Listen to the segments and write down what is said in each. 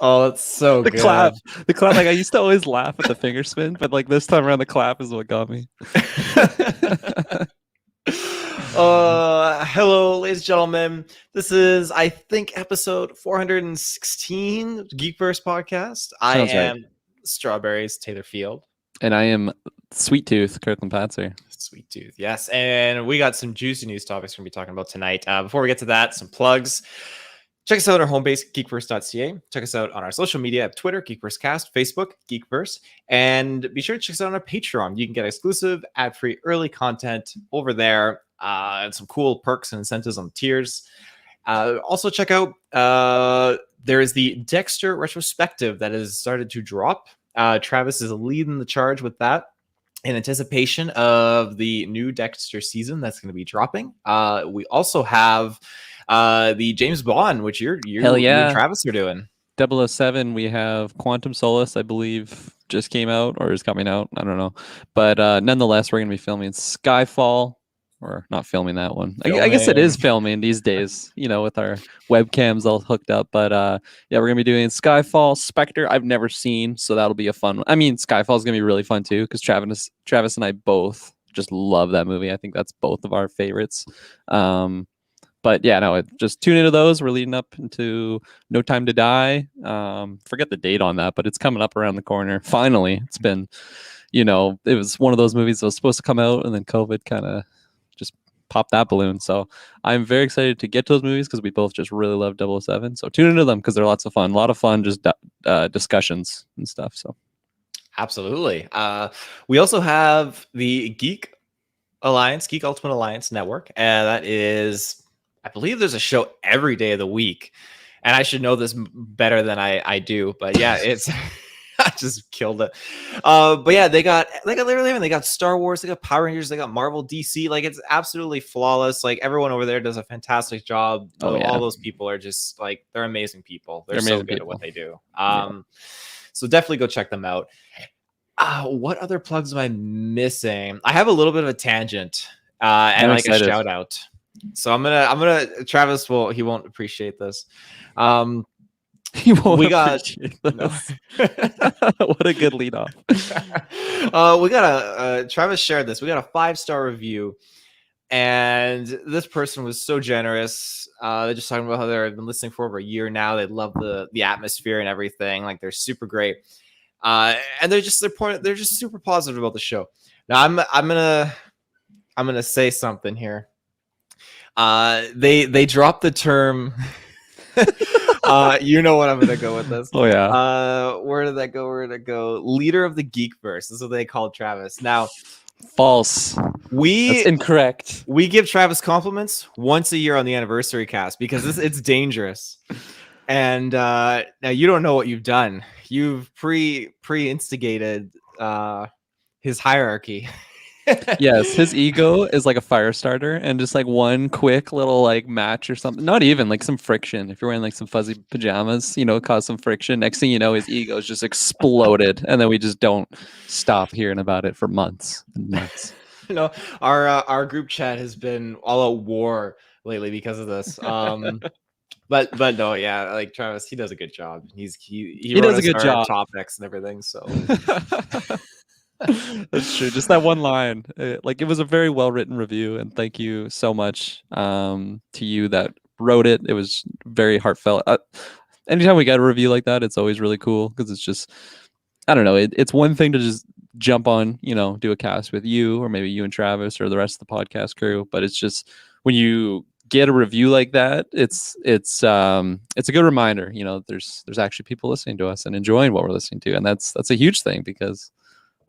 Oh, that's so The good. clap. The clap. Like I used to always laugh at the finger spin, but like this time around, the clap is what got me. Hello, ladies and gentlemen. This is, I think, episode 416 GeekVerse podcast. I Sounds right. am Strawberries Taylor Field. And I am Sweet Tooth Kirklin Patzer. Sweet Tooth, yes. And we got some juicy news topics we're going to be talking about tonight. Before we get to that, some plugs. Check us out on our home base, GeekVerse.ca. Check us out on our social media at Twitter, GeekVerseCast, Facebook, GeekVerse. And be sure to check us out on our Patreon. You can get exclusive, ad-free, early content over there. And some cool perks and incentives on tiers. Also check out, there is the Dexter Retrospective that has started to drop. Travis is leading the charge with that in anticipation of the new Dexter season that's going to be dropping. We also have the James Bond, which you and Travis are doing. 007, we have Quantum Solace, I believe, just came out or is coming out. I don't know. But nonetheless, we're going to be filming Skyfall. Or not filming that one. I guess it is filming these days, with our webcams all hooked up. But yeah, we're going to be doing Skyfall, Spectre. I've never seen, so that'll be a fun one. I mean, Skyfall is going to be really fun too, because Travis and I both just love that movie. I think that's both of our favorites. But yeah, no, just tune into those. We're leading up into No Time to Die. Forget the date on that, but it's coming up around the corner. Finally, it's been, it was one of those movies that was supposed to come out, and then COVID kind of just popped that balloon. So I'm very excited to get to those movies because we both just really love 007. So tune into them because they're lots of fun. A lot of fun, just discussions and stuff. So absolutely. We also have the Geek Ultimate Alliance Network, and that is, I believe there's a show every day of the week, and I should know this better than I do, but yeah, it's I just killed it. But yeah, they got literally everything. They got Star Wars, they got Power Rangers, they got Marvel, DC. Like, it's absolutely flawless. Like, everyone over there does a fantastic job. All those people are just like, they're amazing people. They're so good at what they do. So definitely go check them out. What other plugs am I missing? I have a little bit of a tangent and like a shout out. So I'm gonna Travis he won't appreciate this. He won't appreciate this. What a good lead off. We got Travis shared this. We got a 5-star review, and this person was so generous. They're just talking about how they've been listening for over a year now. They love the atmosphere and everything. Like, they're super great. And they're just super positive about the show. Now I'm gonna say something here. They dropped the term. You know what I'm gonna go with this. Oh yeah. Where did that go? Leader of the Geekverse. This is what they called Travis. Now, false. That's incorrect. We give Travis compliments once a year on the anniversary cast because it's dangerous. And now you don't know what you've done. You've pre-instigated his hierarchy. Yes, his ego is like a fire starter, and just like one quick little like match or something, not even like some friction. If you're wearing like some fuzzy pajamas, cause some friction. Next thing you know, his ego is just exploded, and then we just don't stop hearing about it for months and months. Our group chat has been all at war lately because of this. But no, yeah, like Travis, he does a good job. He does a good job. Topics and everything. So. That's true. Just that one line. It was a very well-written review, and thank you so much to you that wrote it. It was very heartfelt. Anytime we get a review like that, it's always really cool because it's just, I don't know. It's one thing to just jump on, do a cast with you, or maybe you and Travis or the rest of the podcast crew, but it's just when you get a review like that, it's a good reminder. There's actually people listening to us and enjoying what we're listening to, and that's a huge thing because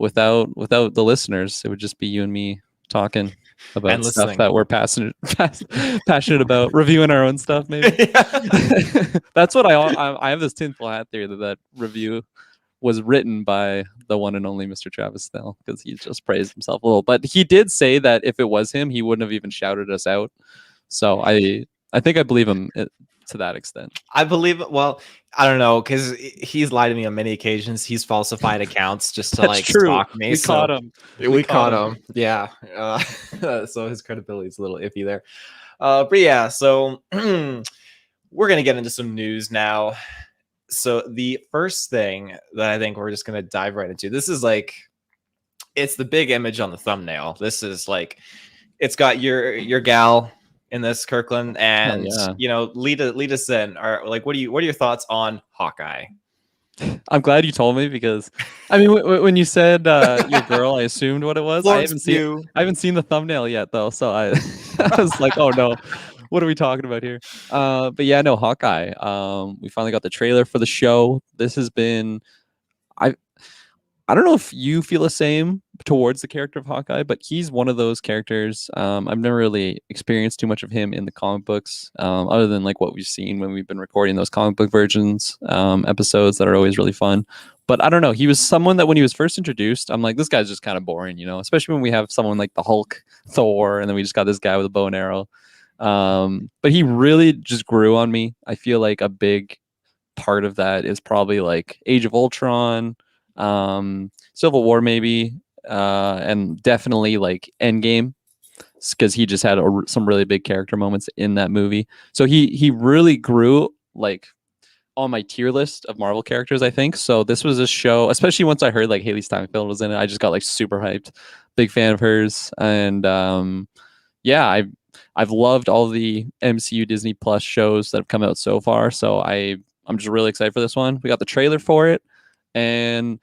without the listeners, it would just be you and me talking about stuff that we're passionate about, reviewing our own stuff. Maybe that's what I have this tinfoil hat theory that review was written by the one and only Mr. Travis Snell because he just praised himself a little. But he did say that if it was him, he wouldn't have even shouted us out. So I think I believe him to that extent. I believe it. Well, I don't know, because he's lied to me on many occasions. He's falsified accounts just to stalk me. We caught him. We caught him. Yeah. So his credibility is a little iffy there. But yeah, so we're gonna get into some news now. So the first thing that I think we're just gonna dive right into, this is like, it's the big image on the thumbnail. This is like, it's got your gal in this, Kirklin, Hell and yeah. lead us in. Are like, what are your thoughts on Hawkeye? I'm glad you told me, because I mean, when you said your girl, I assumed what it was. Florence Pugh. I haven't seen the thumbnail yet though, so I was like, oh no, what are we talking about here? But yeah, no, Hawkeye. We finally got the trailer for the show. This has been, I I don't know if you feel the same towards the character of Hawkeye, but he's one of those characters. I've never really experienced too much of him in the comic books, other than like what we've seen when we've been recording those comic book versions episodes that are always really fun. But I don't know. He was someone that when he was first introduced, I'm like, this guy's just kind of boring, especially when we have someone like the Hulk, Thor, and then we just got this guy with a bow and arrow. But he really just grew on me. I feel like a big part of that is probably like Age of Ultron, Civil War maybe, and definitely like Endgame, because he just had some really big character moments in that movie. So he really grew like on my tier list of Marvel characters, I think. So this was a show, especially once I heard like Haley Steinfeld was in it, I just got like super hyped. Big fan of hers, and yeah, I've loved all the MCU Disney Plus shows that have come out so far. So I'm just really excited for this one. We got the trailer for it, and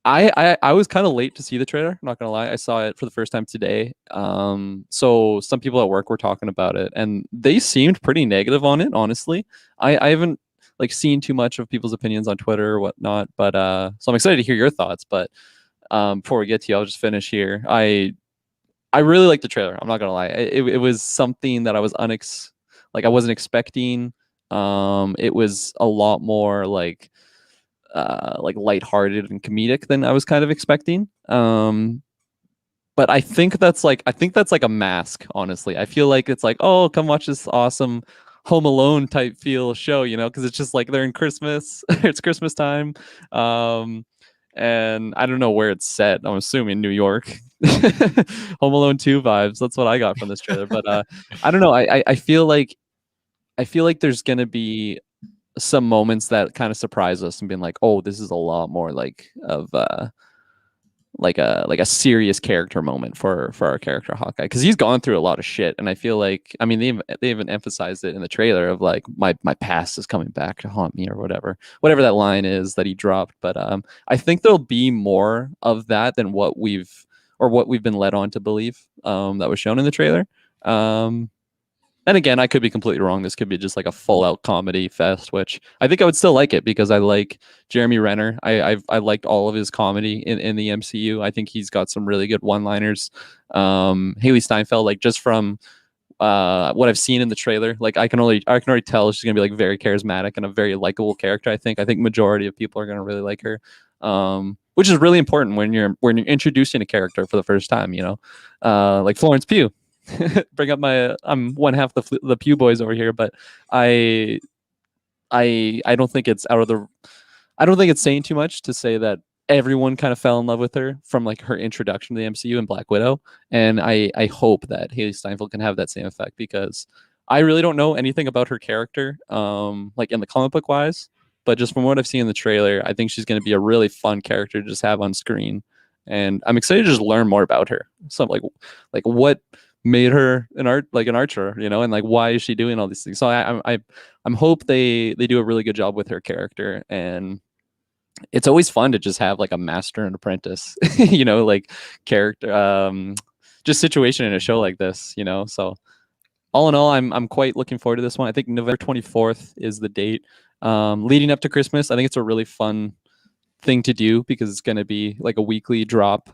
I was kind of late to see the trailer. I'm not gonna lie, I saw it for the first time today. So some people at work were talking about it, and they seemed pretty negative on it. Honestly, I haven't like seen too much of people's opinions on Twitter or whatnot, but so I'm excited to hear your thoughts. But before we get to you, I'll just finish here. I really liked the trailer. I'm not gonna lie, it was something that I wasn't expecting. It was a lot more like lighthearted and comedic than I was kind of expecting. But I think that's like a mask, honestly. I feel like it's like, oh, come watch this awesome Home Alone type feel show, because it's just like they're in Christmas, it's Christmas time. And I don't know where it's set. I'm assuming New York. Home Alone 2 vibes. That's what I got from this trailer. But I don't know. I feel like there's gonna be some moments that kind of surprise us and being like, oh, this is a lot more like of like a serious character moment for our character Hawkeye, because he's gone through a lot of shit. And I feel like, I mean, they even emphasized it in the trailer of like, my past is coming back to haunt me, or whatever that line is that he dropped. But I think there'll be more of that than what we've been led on to believe, that was shown in the trailer. And again, I could be completely wrong. This could be just like a full out comedy fest, which I think I would still like it, because I like Jeremy Renner. I liked all of his comedy in the MCU. I think he's got some really good one-liners. Haley Steinfeld, like just from what I've seen in the trailer, like I can already tell she's gonna be like very charismatic and a very likable character. I think majority of people are gonna really like her. Which is really important when you're introducing a character for the first time, like Florence Pugh. Bring up I'm one half the Pew Boys over here, but I don't think it's I don't think it's saying too much to say that everyone kind of fell in love with her from like her introduction to the MCU and Black Widow, and I hope that Haley Steinfeld can have that same effect, because I really don't know anything about her character, like in the comic book wise, but just from what I've seen in the trailer, I think she's going to be a really fun character to just have on screen, and I'm excited to just learn more about her. So like what made her an archer, and like why is she doing all these things. So I'm hope they do a really good job with her character, and it's always fun to just have like a master and apprentice like character just situation in a show like this. So all in all, I'm quite looking forward to this one. I think November 24th is the date, leading up to Christmas. I think it's a really fun thing to do, because it's going to be like a weekly drop,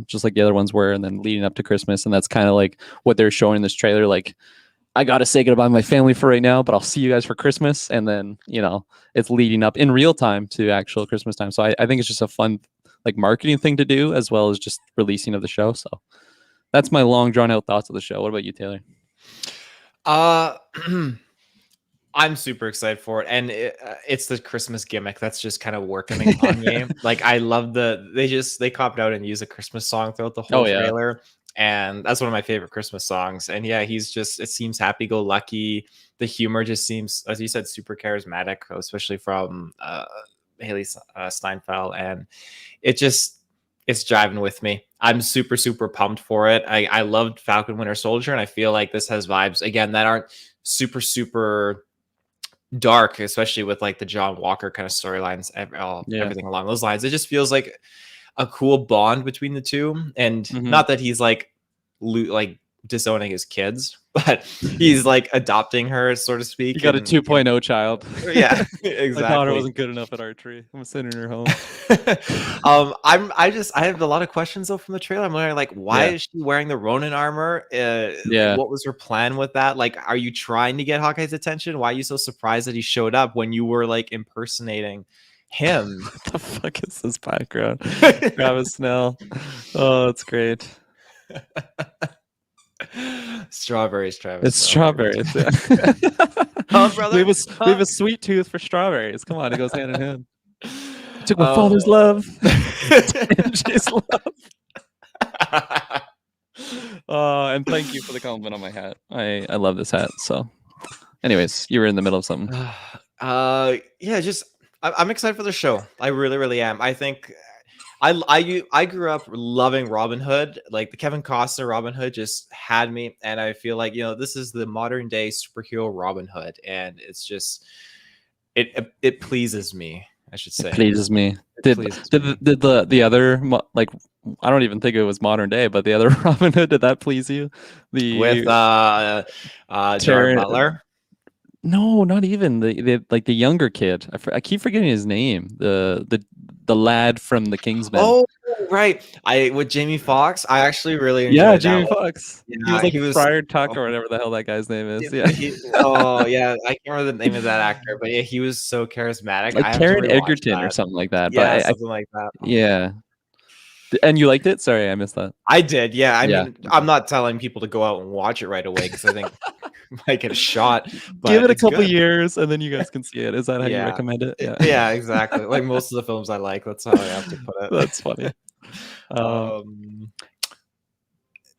just like the other ones were, and then leading up to Christmas. And that's kind of like what they're showing in this trailer. Like, I gotta say goodbye to my family for right now, but I'll see you guys for Christmas. And then it's leading up in real time to actual Christmas time. So I think it's just a fun like marketing thing to do, as well as just releasing of the show. So that's my long drawn out thoughts of the show. What about you, Taylor? I'm super excited for it, and it's the Christmas gimmick that's just kind of working on me. Like, I love they copped out and used a Christmas song throughout the whole trailer, and that's one of my favorite Christmas songs. And yeah, he's just, it seems happy-go-lucky. The humor just seems, as you said, super charismatic, especially from Haley Steinfeld, and it just, it's jiving with me. I'm super, super pumped for it. I loved Falcon Winter Soldier, and I feel like this has vibes again that aren't super, super dark, especially with like the John Walker kind of storylines, everything along those lines. It just feels like a cool bond between the two, and not that he's like disowning his kids, but he's like adopting her, so to speak. You got a 2.0 child. Yeah, exactly. My daughter wasn't good enough at archery. I'm sending her home. I have a lot of questions though from the trailer. I'm wondering, like, why is she wearing the Ronin armor? What was her plan with that? Like, are you trying to get Hawkeye's attention? Why are you so surprised that he showed up when you were like impersonating him? What the fuck is this background? Travis Snell. Oh, that's great. Strawberries, Travis. It's strawberries. Yeah. Brother. We have a sweet tooth for strawberries. Come on, it goes hand in hand. I took my father's love. Angie's love. And thank you for the compliment on my hat. I love this hat. So, anyways, you were in the middle of something. Just I'm excited for the show. I really, really am. I think I grew up loving Robin Hood. Like the Kevin Costner Robin Hood just had me, and I feel like, this is the modern day superhero Robin Hood, and it's just it pleases me. I should say. It pleases me. Did the other, like, I don't even think it was modern day, but the other Robin Hood, did that please you? With Jared Butler? No, not even the younger kid. I keep forgetting his name. The lad from the Kingsman. Oh, right. With Jamie Foxx. I actually really enjoyed Jamie Foxx. Yeah, he was like Friar Tuck or whatever the hell that guy's name is. Yeah. I can't remember the name of that actor, but yeah, he was so charismatic. Like Taron Egerton or something like that. Yeah, something like that. Yeah. And you liked it? Sorry, I missed that. I did. Yeah. I mean, I'm not telling people to go out and watch it right away because I think might get a shot. But give it a couple years and then you guys can see it. Is that how you recommend it? Yeah, exactly. Like most of the films I like. That's how I have to put it. That's funny. And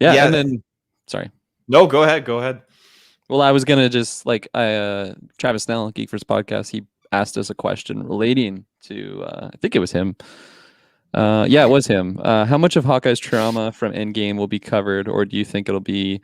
then sorry. No, go ahead. Well, I was gonna just Travis Snell, GeekVerse podcast, he asked us a question relating to I think it was him. It was him. How much of Hawkeye's trauma from Endgame will be covered, or do you think it'll be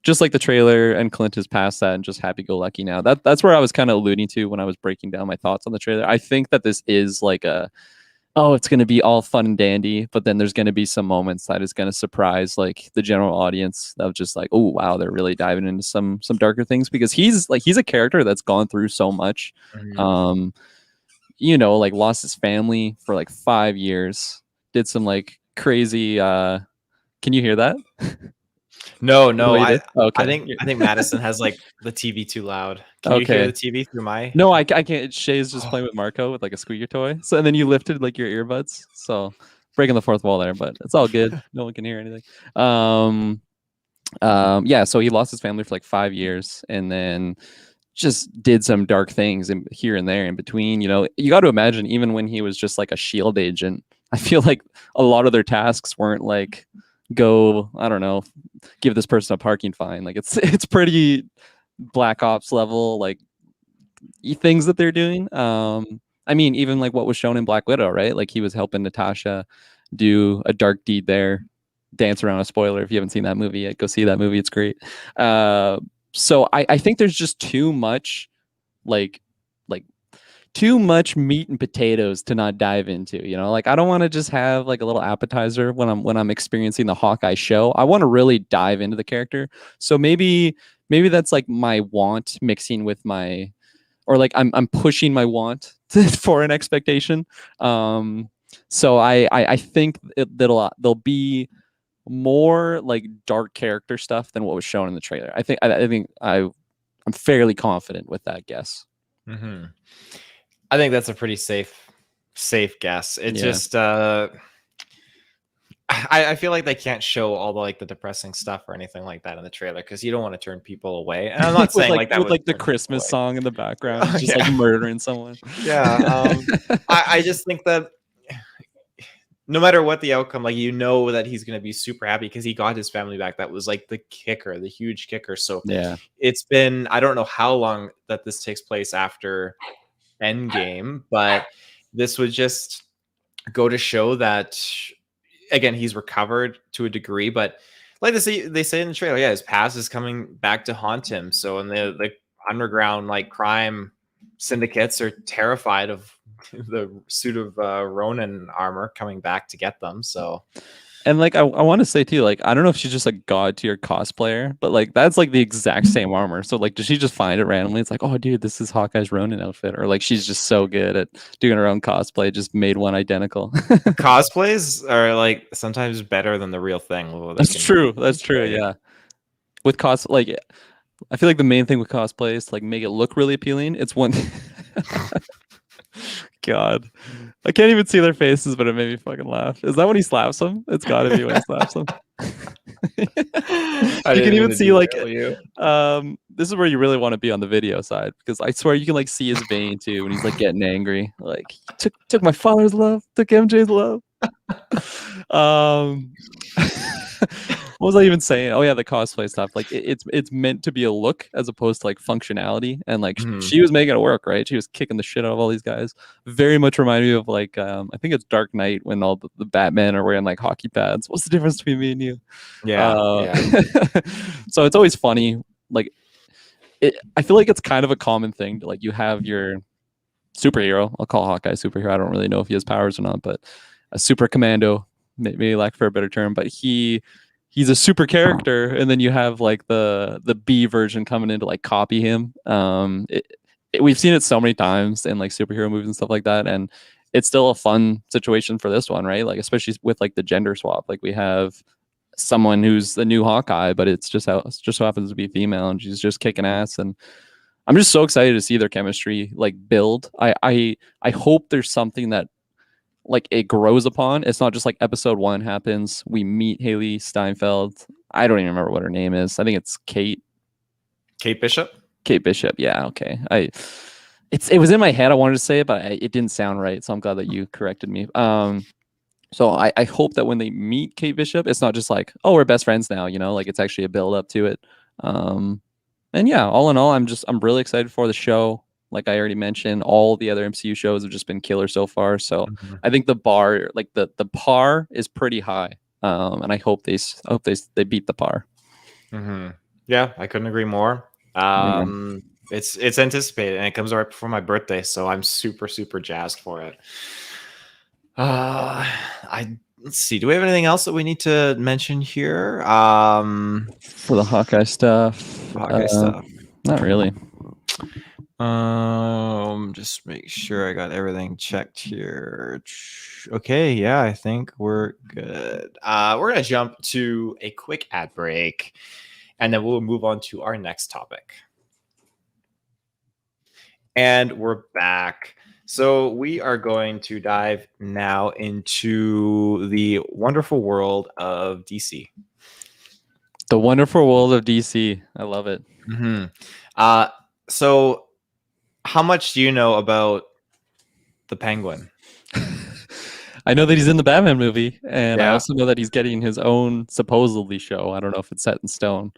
just like the trailer and Clint is past that and just happy-go-lucky now? That's where I was kind of alluding to when I was breaking down my thoughts on the trailer. I think that this is like it's going to be all fun and dandy, but then there's going to be some moments that is going to surprise like the general audience of just like, oh wow, they're really diving into some darker things, because he's a character that's gone through so much. Like lost his family for like 5 years, did some like crazy can you hear that? No. Okay. I think Madison has like the TV too loud. Can you hear the TV through my? No, I can't. Shay's just playing with Marco with like a squeaker toy. So and then you lifted like your earbuds. So breaking the fourth wall there, but it's all good. No one can hear anything. So he lost his family for like 5 years and then just did some dark things here and there in between. You got to imagine, even when he was just like a SHIELD agent, I feel like a lot of their tasks weren't like go, I don't know, give this person a parking fine. Like it's pretty Black Ops level, like things that they're doing. I mean, even like what was shown in Black Widow, right? Like he was helping Natasha do a dark deed there, dance around a spoiler. If you haven't seen that movie yet, go see that movie. It's great. So I think there's just too much too much meat and potatoes to not dive into. Like I don't want to just have like a little appetizer when I'm experiencing the Hawkeye show. I want to really dive into the character. So maybe that's like my want mixing with my, or like I'm pushing my want for an expectation. So I think there'll be more like dark character stuff than what was shown in the trailer. I think I'm fairly confident with that guess. Mm-hmm. I think that's a pretty safe guess. It just I feel like they can't show all the like the depressing stuff or anything like that in the trailer because you don't want to turn people away. And I'm not saying like that with like the Christmas song in the background, just like murdering someone. Yeah. I just think that no matter what the outcome, like you know that he's gonna be super happy because he got his family back. That was like the kicker, the huge kicker. So Yeah. it's been, I don't know how long that this takes place after Endgame, but this would just go to show that again he's recovered to a degree, but like they say in the trailer, yeah, his past is coming back to haunt him. So in the underground like crime syndicates are terrified of the suit of Ronin armor coming back to get them. So And like I want to say too, like I don't know if she's just a god tier cosplayer, but like that's like the exact same armor. So like, does she just find it randomly? It's like, oh dude, this is Hawkeye's Ronin outfit, or like she's just so good at doing her own cosplay, just made one identical. cosplays are like sometimes better than the real thing. That's true. That's true. Yeah. With like I feel like the main thing with cosplay is to like make it look really appealing. It's one. God, I can't even see their faces, but it made me fucking laugh. Is that when he slaps him? It's got to be when he slaps him. You can even see like this is where you really want to be on the video side, because I swear you can like see his vein too when he's like getting angry. Like took my father's love, took MJ's love. What was I even saying? Oh yeah, the cosplay stuff. Like it's meant to be a look as opposed to like functionality. And like she was making it work, right? She was kicking the shit out of all these guys. Very much reminded me of like I think it's Dark Knight when all the Batman are wearing like hockey pads. What's the difference between me and you? Yeah. So it's always funny. Like I feel like it's kind of a common thing to like you have your superhero. I'll call Hawkeye superhero. I don't really know if he has powers or not, but a super commando, maybe lack for a better term, but he's a super character, and then you have like the B version coming in to like copy him. We've seen it so many times in like superhero movies and stuff like that, and it's still a fun situation for this one, right? Like especially with like the gender swap. Like we have someone who's the new Hawkeye, but it's just so happens to be female, and she's just kicking ass. And I'm just so excited to see their chemistry like build. I hope there's something that like it grows upon. It's not just like episode 1 happens, we meet Haley Steinfeld. I don't even remember what her name is. I think it's Kate Bishop. Yeah. Okay. It was in my head. I wanted to say it, but it didn't sound right. So I'm glad that you corrected me. So I hope that when they meet Kate Bishop, it's not just like, oh, we're best friends now, you know, like it's actually a build up to it. And yeah, all in all, I'm really excited for the show. Like I already mentioned, all the other MCU shows have just been killer so far. So I think the bar, like the par is pretty high. And I hope they beat the par. Yeah, I couldn't agree more. It's anticipated, and it comes right before my birthday, so I'm super, super jazzed for it. Let's see. Do we have anything else that we need to mention here? For the Hawkeye stuff. Not really. Just make sure I got everything checked here. Okay, yeah, I think we're good. We're gonna jump to a quick ad break, and then we'll move on to our next topic. And we're back. So we are going to dive now into the wonderful world of DC. The wonderful world of DC. I love it. So how much do you know about the Penguin? I know that he's in the Batman movie, and I also know that he's getting his own supposedly show. I don't know if it's set in stone,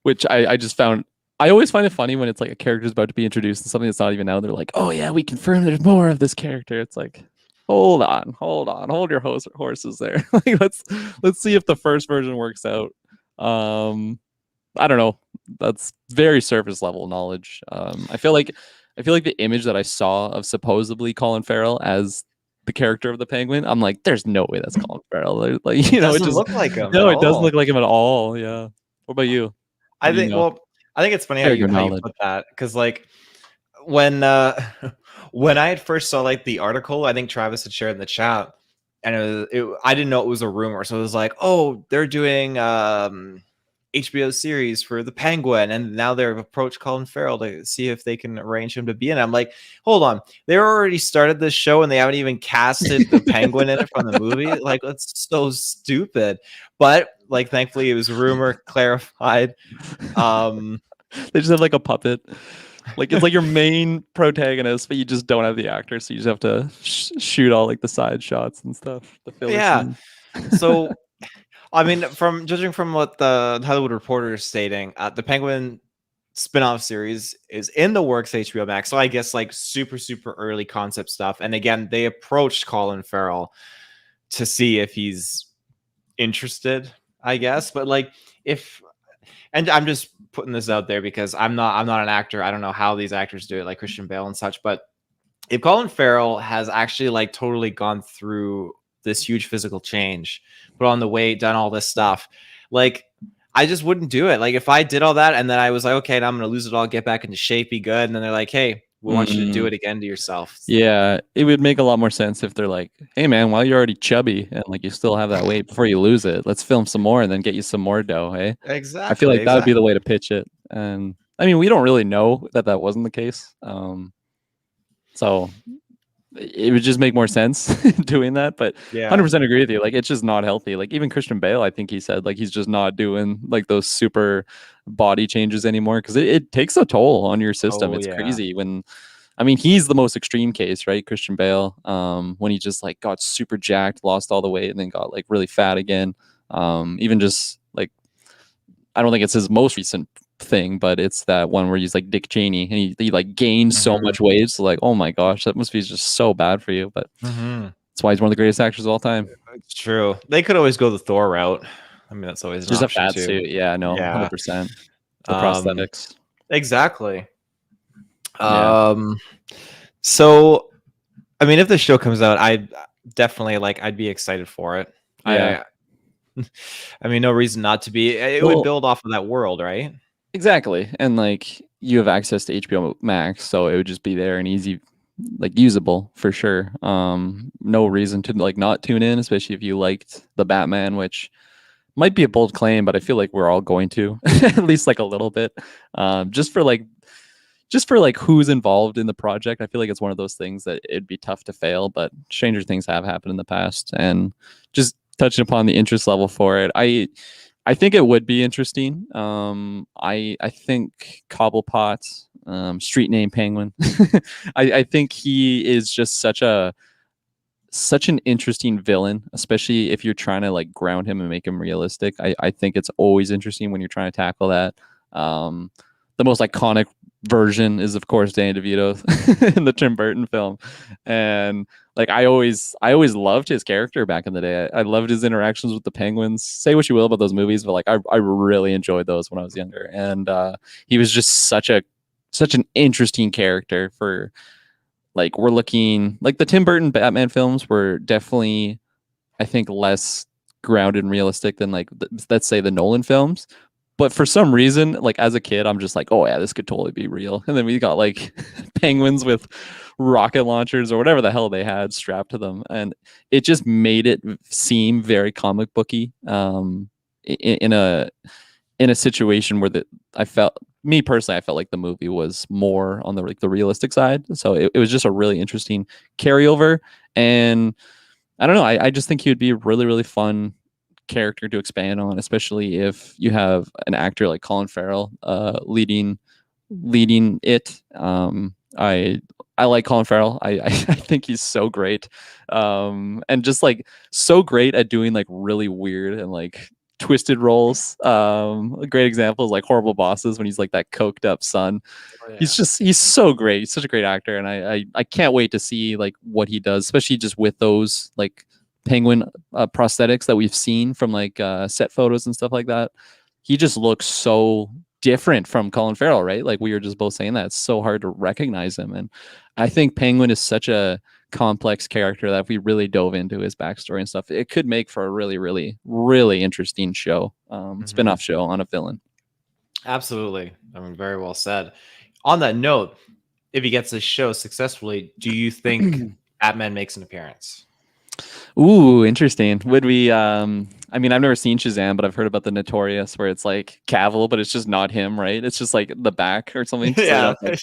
which I just found. I always find it funny when it's like a character's about to be introduced and something that's not even out. They're like, "Oh yeah, we confirm there's more of this character." It's like, hold your horses there. Like let's see if the first version works out. I don't know. That's very surface level knowledge. I feel like the image that I saw of supposedly Colin Farrell as the character of the Penguin, I'm like, there's no way that's Colin Farrell. Like, you know, it just look like him. No, it doesn't look like him at all. Yeah. What about you? I think it's funny how you put that, because like when I had first saw like the article, I think Travis had shared in the chat, and I didn't know it was a rumor, so it was like, oh, they're doing HBO series for the Penguin, and now they've approached Colin Farrell to see if they can arrange him to be in it. I'm like, hold on, they already started this show and they haven't even casted the Penguin in it from the movie. Like, that's so stupid. But like, thankfully, it was a rumor clarified. They just have like a puppet. Like it's like your main protagonist, but you just don't have the actor, so you just have to shoot all like the side shots and stuff, the filler Yeah. scene. So, I mean, from judging from what the Hollywood Reporter is stating, the Penguin spin-off series is in the works at HBO Max. So I guess like super, super early concept stuff. And again, they approached Colin Farrell to see if he's interested, I guess. But like if and I'm just putting this out there because I'm not an actor. I don't know how these actors do it, like Christian Bale and such. But if Colin Farrell has actually like totally gone through this huge physical change, put on the weight, done all this stuff, like I just wouldn't do it. Like if I did all that and then I was like, okay, now I'm gonna lose it all, get back into shape, be good, and then they're like, hey, we want you to do it again to yourself. Yeah, it would make a lot more sense if they're like, hey man, while you're already chubby and like you still have that weight before you lose it, let's film some more and then get you some more dough, hey? Exactly. I feel like that would be the way to pitch it. And I mean, we don't really know that wasn't the case. So it would just make more sense doing that. But yeah, 100% agree with you. Like, it's just not healthy. Like, even Christian Bale, I think he said, like, he's just not doing like those super body changes anymore because it takes a toll on your system. It's crazy when, I mean, he's the most extreme case, right? Christian Bale, when he just like got super jacked, lost all the weight, and then got like really fat again. Even just like, I don't think it's his most recent thing, but it's that one where he's like Dick Cheney and he like gained so much weight. So like, oh my gosh, that must be just so bad for you. But that's why he's one of the greatest actors of all time. It's true. They could always go the Thor route. I mean, that's always an just option a fat too. suit. Yeah, no, 100%. The prosthetics. Exactly. So I mean, if the show comes out, I definitely like I'd be excited for it. Yeah. I mean, no reason not to be. It would build off of that world, right? Exactly. And like you have access to HBO Max, so it would just be there and easy, like usable for sure. No reason to like not tune in, especially if you liked the Batman, which might be a bold claim, but I feel like we're all going to at least like a little bit. Just for like who's involved in the project. I feel like it's one of those things that it'd be tough to fail, but stranger things have happened in the past. And just touching upon the interest level for it, I think it would be interesting. I think Cobblepot, street name Penguin. I think he is just such an interesting villain, especially if you're trying to like ground him and make him realistic. I think it's always interesting when you're trying to tackle that. The most iconic version is of course Danny DeVito in the Tim Burton film, and like I always loved his character back in the day. I loved his interactions with the penguins. Say what you will about those movies, but like I really enjoyed those when I was younger, and he was just such an interesting character. For like, we're looking like the Tim Burton Batman films were definitely, I think, less grounded and realistic than like let's say the Nolan films. But for some reason, like as a kid, I'm just like, oh yeah, this could totally be real. And then we got like penguins with rocket launchers or whatever the hell they had strapped to them, and it just made it seem very comic booky. In a situation where I felt like the movie was more on the realistic side. So it was just a really interesting carryover, and I don't know. I just think he would be a really, really fun character to expand on, especially if you have an actor like Colin Farrell leading it. I like Colin Farrell. I think he's so great, and just like so great at doing like really weird and like twisted roles. A great example is like Horrible Bosses when he's like that coked up son. Oh, yeah. He's so great. He's such a great actor, and I can't wait to see like what he does, especially just with those like penguin prosthetics that we've seen from like set photos and stuff like that. He just looks so different from Colin Farrell, right? Like we were just both saying that it's so hard to recognize him. And I think Penguin is such a complex character that if we really dove into his backstory and stuff, it could make for a really, really, really interesting show, spin-off show on a villain. Absolutely. I mean, very well said. On that note, if he gets this show successfully, do you think Batman makes an appearance? Ooh, interesting. Would we I mean, I've never seen Shazam, but I've heard about the Notorious where it's like Cavill, but it's just not him, right? It's just like the back or something. Yeah, so like,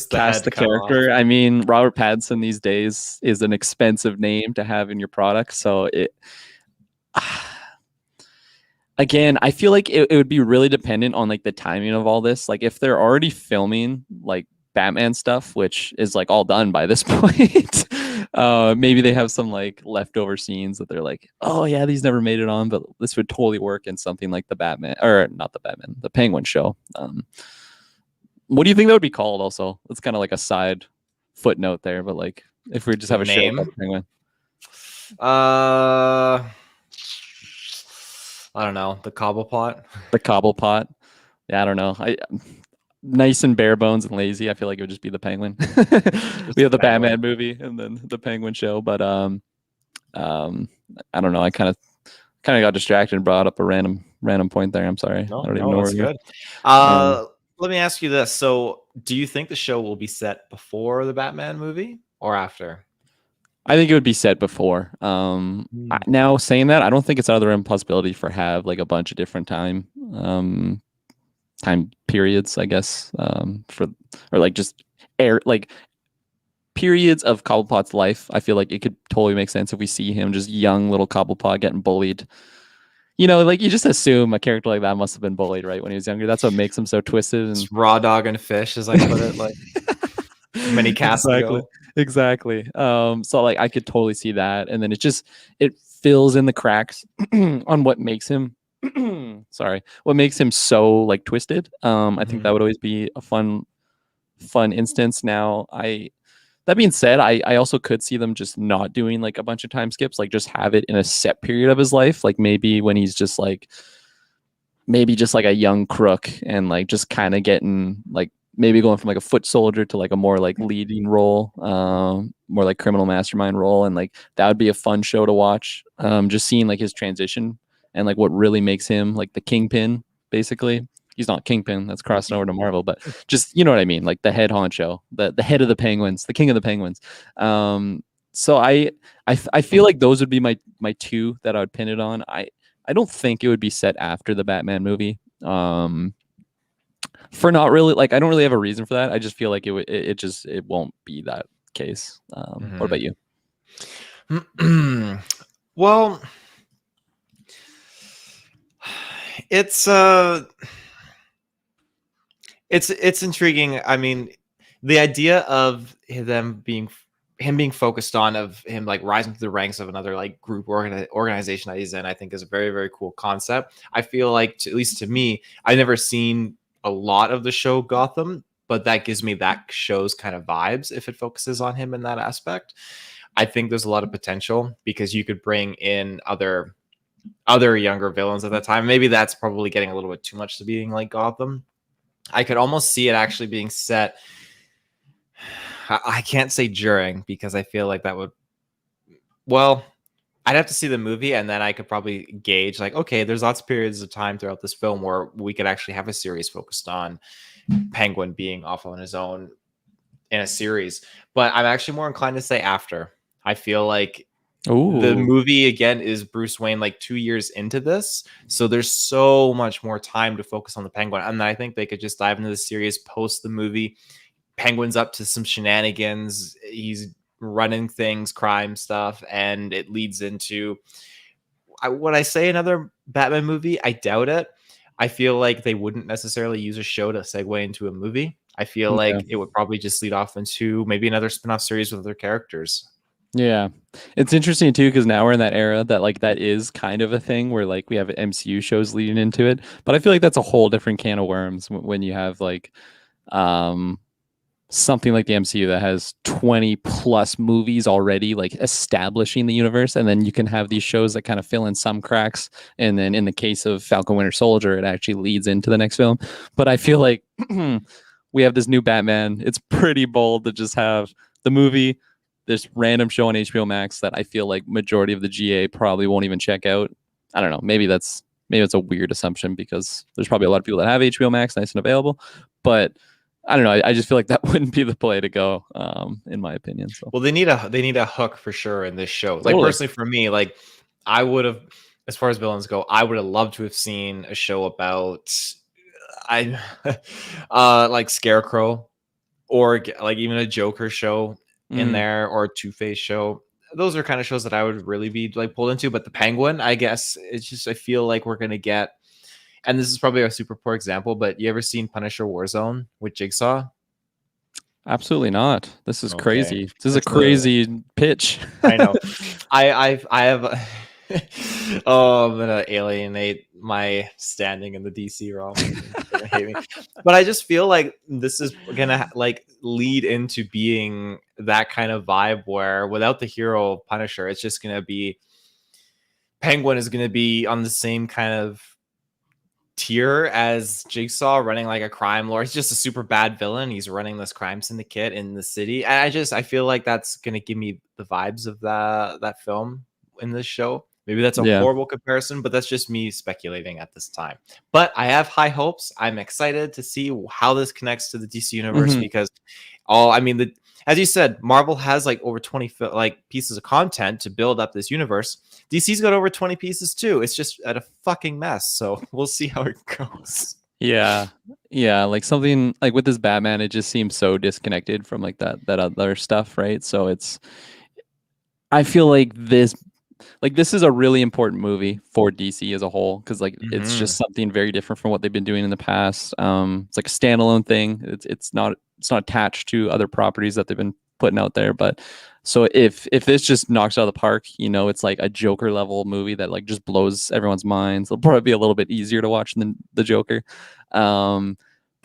cast the character. Off. I mean, Robert Pattinson these days is an expensive name to have in your product, so it again, I feel like it would be really dependent on like the timing of all this. Like if they're already filming like Batman stuff, which is like all done by this point. Maybe they have some like leftover scenes that they're like, oh yeah, these never made it on, but this would totally work in something like the Batman, or not the Batman, the Penguin show. What do you think that would be called? Also, it's kind of like a side footnote there, but like if we just have a show about Penguin. I don't know. The Cobblepot. The Cobblepot. Yeah, I don't know. Nice and bare bones and lazy. I feel like it would just be the Penguin. We have the Batman movie and then the Penguin show, but I don't know. I kind of got distracted and brought up a random point there. I'm sorry. No, I don't even know that's good. Let me ask you this. So, do you think the show will be set before the Batman movie or after? I think it would be set before. Now saying that, I don't think it's out of the realm possibility for have like a bunch of different time periods, I guess, or like just like periods of Cobblepot's life. I feel like it could totally make sense if we see him just young little Cobblepot getting bullied. You know, like you just assume a character like that must have been bullied, right, when he was younger. That's what makes him so twisted. And it's raw dog and fish, as I put it, like many casts ago. Exactly. So like I could totally see that, and then it fills in the cracks on what makes him what makes him so like twisted. I think that would always be a fun instance. Now that being said, I also could see them just not doing like a bunch of time skips, like just have it in a set period of his life, like maybe when he's just like a young crook and like just kind of getting like maybe going from like a foot soldier to like a more like leading role, more like criminal mastermind role, and like that would be a fun show to watch. Just seeing like his transition and like what really makes him like the kingpin, basically. He's not Kingpin, that's crossing over to Marvel, but just, you know what I mean? Like the head honcho, the head of the Penguins, the king of the Penguins. So I feel like those would be my two that I would pin it on. I don't think it would be set after the Batman movie. For not really, like, I don't really have a reason for that. I just feel like it won't be that case. What about you? Well, it's intriguing. I mean, the idea of him being focused on, of him like rising through the ranks of another like group organization that he's in, I think is a very, very cool concept. I feel like, at least to me, I've never seen a lot of the show Gotham, but that gives me that show's kind of vibes if it focuses on him in that aspect. I think there's a lot of potential because you could bring in other younger villains at that time. Maybe that's probably getting a little bit too much to being like Gotham. I could almost see it actually being set. I can't say during, because I feel like that would, well, I'd have to see the movie and then I could probably gauge like, okay, there's lots of periods of time throughout this film where we could actually have a series focused on Penguin being off on his own in a series. But I'm actually more inclined to say after. I feel like the movie again is Bruce Wayne like 2 years into this, so there's so much more time to focus on the Penguin, and I think they could just dive into the series post the movie. Penguin's up to some shenanigans, he's running things, crime stuff, and it leads into, would I say another Batman movie? I doubt it. I feel like they wouldn't necessarily use a show to segue into a movie. I feel like it would probably just lead off into maybe another spin-off series with other characters. Yeah, it's interesting too, because now we're in that era that like that is kind of a thing where like we have MCU shows leading into it, but I feel like that's a whole different can of worms when you have like something like the MCU that has 20 plus movies already like establishing the universe, and then you can have these shows that kind of fill in some cracks, and then in the case of Falcon Winter Soldier it actually leads into the next film. But I feel like we have this new Batman, it's pretty bold to just have the movie, this random show on HBO Max that I feel like majority of the GA probably won't even check out. I don't know. Maybe it's a weird assumption because there's probably a lot of people that have HBO Max nice and available, but I don't know. I just feel like that wouldn't be the play to go, in my opinion. So. Well, they need a hook for sure in this show. Like personally for me, like I would have, as far as villains go, I would have loved to have seen a show about like Scarecrow, or like even a Joker show in there, or a Two-Face show. Those are kind of shows that I would really be like pulled into. But the Penguin, I guess it's just, I feel like we're gonna get, and this is probably a super poor example, but you ever seen Punisher Warzone with Jigsaw? Absolutely not. This is Okay. crazy. This is a That's crazy pitch. I know. I have oh, I'm gonna alienate my standing in the DC realm. They're gonna hate me. But I just feel like this is gonna like lead into being that kind of vibe where without the hero Punisher, it's just gonna be Penguin is gonna be on the same kind of tier as Jigsaw, running like a crime lord. He's just a super bad villain. He's running this crime syndicate in the city. And I feel like that's gonna give me the vibes of that film in this show. Maybe that's a Yeah. horrible comparison, but that's just me speculating at this time. But I have high hopes. I'm excited to see how this connects to the DC universe because I mean, as you said, Marvel has like over 20 like pieces of content to build up this universe. DC's got over 20 pieces too. It's just at a fucking mess. So we'll see how it goes. Yeah. Yeah. Like something like with this Batman, it just seems so disconnected from like that other stuff, right? So I feel like this is a really important movie for DC as a whole because like it's just something very different from what they've been doing in the past. It's like a standalone thing. It's not attached to other properties that they've been putting out there. But so if this just knocks out of the park, it's like a Joker level movie that like just blows everyone's minds. It'll probably be a little bit easier to watch than the Joker. But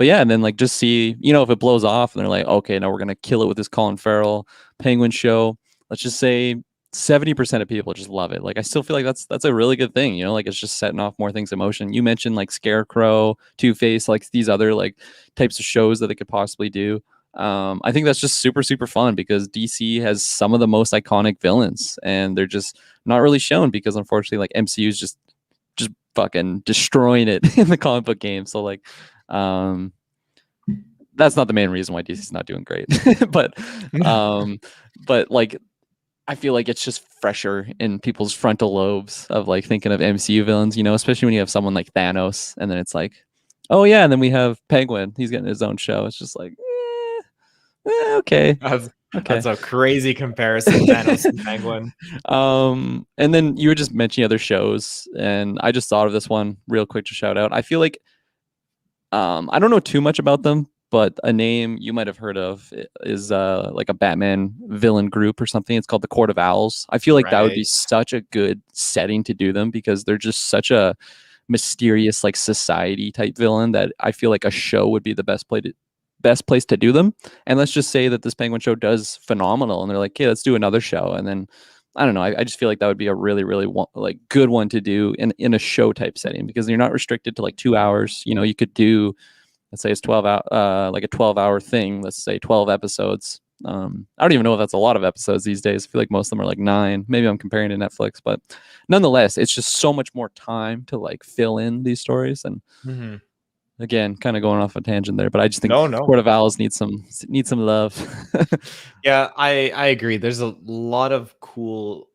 yeah, and then like just see, if it blows off and they're like, okay, now we're gonna kill it with this Colin Farrell Penguin show. Let's just say 70% of people just love it. Like I still feel like that's a really good thing, like it's just setting off more things in motion. You mentioned like Scarecrow, Two-Face, like these other like types of shows that they could possibly do. I think that's just super, super fun because DC has some of the most iconic villains and they're just not really shown because unfortunately like MCU is just fucking destroying it in the comic book game. So like that's not the main reason why DC's not doing great. but like I feel like it's just fresher in people's frontal lobes of like thinking of MCU villains, especially when you have someone like Thanos and then it's like, oh yeah, and then we have Penguin. He's getting his own show. It's just like, okay. That's a crazy comparison, Thanos and Penguin. And then you were just mentioning other shows, and I just thought of this one real quick to shout out. I feel like I don't know too much about them, but a name you might have heard of is like a Batman villain group or something. It's called the Court of Owls. I feel like that would be such a good setting to do them because they're just such a mysterious like society type villain that I feel like a show would be the best place to do them. And let's just say that this Penguin show does phenomenal and they're like, hey, let's do another show. And then I don't know. I just feel like that would be a really, really like good one to do in a show type setting because you're not restricted to like 2 hours. You could do, let's say it's 12 out, like a 12-hour thing. Let's say 12 episodes. I don't even know if that's a lot of episodes these days. I feel like most of them are like 9. Maybe I'm comparing to Netflix, but nonetheless, it's just so much more time to like fill in these stories. And again, kind of going off a tangent there, but I just think Court of Owls needs some love. Yeah, I agree. There's a lot of cool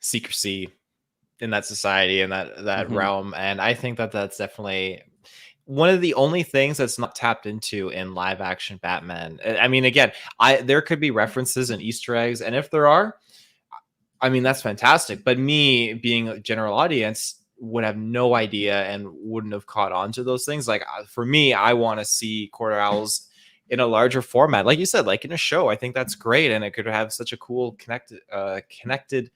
secrecy in that society and that realm, and I think that that's definitely one of the only things that's not tapped into in live action Batman. I mean, again, there could be references and Easter eggs, and if there are, I mean, that's fantastic. But me being a general audience would have no idea and wouldn't have caught on to those things. Like for me, I want to see Court of Owls in a larger format, like you said, like in a show. I think that's great, and it could have such a cool connected